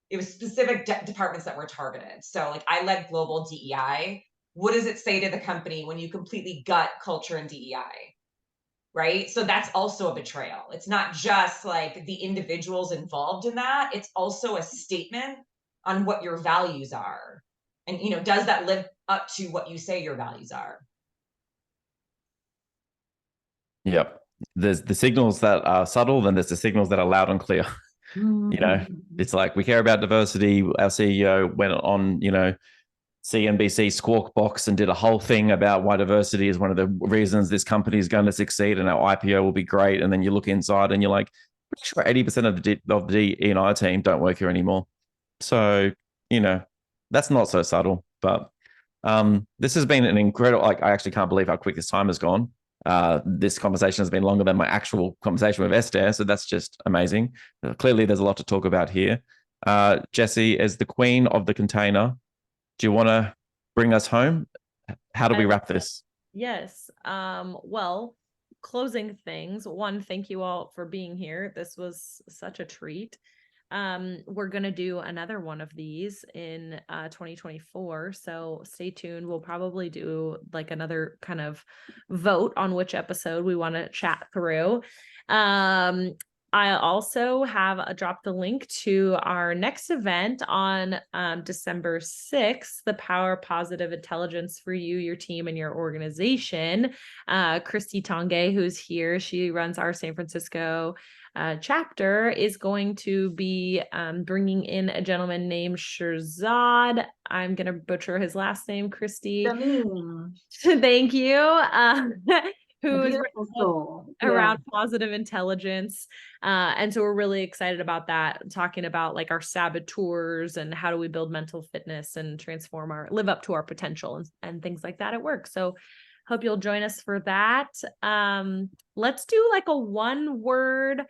it was specific departments that were targeted. So like I led global DEI. What does it say to the company when you completely gut culture and DEI? Right? So that's also a betrayal. It's not just like the individuals involved in that. It's also a statement on what your values are. And, does that live up to what you say your values are? Yep. There's the signals that are subtle, then there's the signals that are loud and clear. It's like, we care about diversity. Our CEO went on, CNBC Squawk Box and did a whole thing about why diversity is one of the reasons this company is going to succeed and our IPO will be great. And then you look inside and you're like, pretty sure 80% of the E&I team don't work here anymore. So, that's not so subtle. But this has been an incredible, I actually can't believe how quick this time has gone. This conversation has been longer than my actual conversation with Esther. So that's just amazing. Clearly, there's a lot to talk about here. Jessie, as the queen of the container, do you want to bring us home? How do we wrap this? Yes. Well, closing things. One, thank you all for being here. This was such a treat. We're going to do another one of these in 2024. So stay tuned. We'll probably do like another kind of vote on which episode we want to chat through. I also have dropped the link to our next event on December 6th, the Power of Positive Intelligence for you, your team, and your organization. Christy Tongay, who's here, she runs our San Francisco chapter, is going to be bringing in a gentleman named Shirzad. I'm going to butcher his last name, Christy. Thank you. Who's around positive intelligence. And so we're really excited about that, talking about like our saboteurs and how do we build mental fitness and live up to our potential and things like that at work. So hope you'll join us for that. Let's do like a 1-word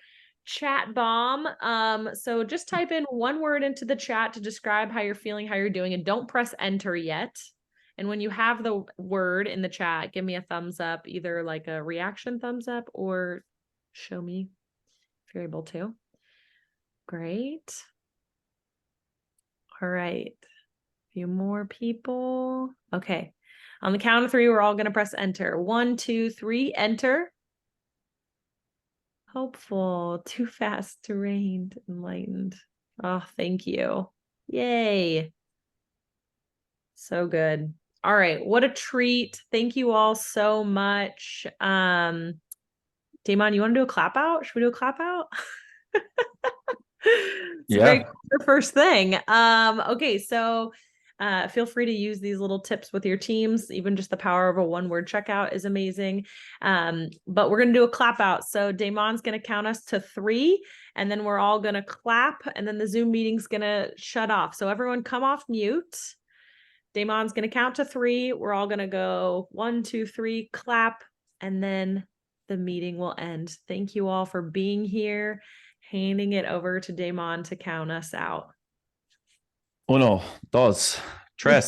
chat bomb. So just type in 1 word into the chat to describe how you're feeling, how you're doing, and don't press enter yet. And when you have the word in the chat, give me a thumbs up, either like a reaction thumbs up or show me if you're able to. Great. All right. A few more people. Okay. On the count of 3, we're all going to press enter. 1, 2, 3, enter. Hopeful, too fast, deranged, enlightened. Oh, thank you. Yay. So good. All right. What a treat. Thank you all so much. Damon, you want to do a clap out? Should we do a clap out? It's a very first thing. Okay, so feel free to use these little tips with your teams. Even just the power of a one-word checkout is amazing. But we're going to do a clap out. So Damon's going to count us to 3, and then we're all going to clap, and then the Zoom meeting's going to shut off. So everyone come off mute. Damon's going to count to 3. We're all going to go 1, 2, 3, clap, and then the meeting will end. Thank you all for being here. Handing it over to Damon to count us out. 1, 2, 3.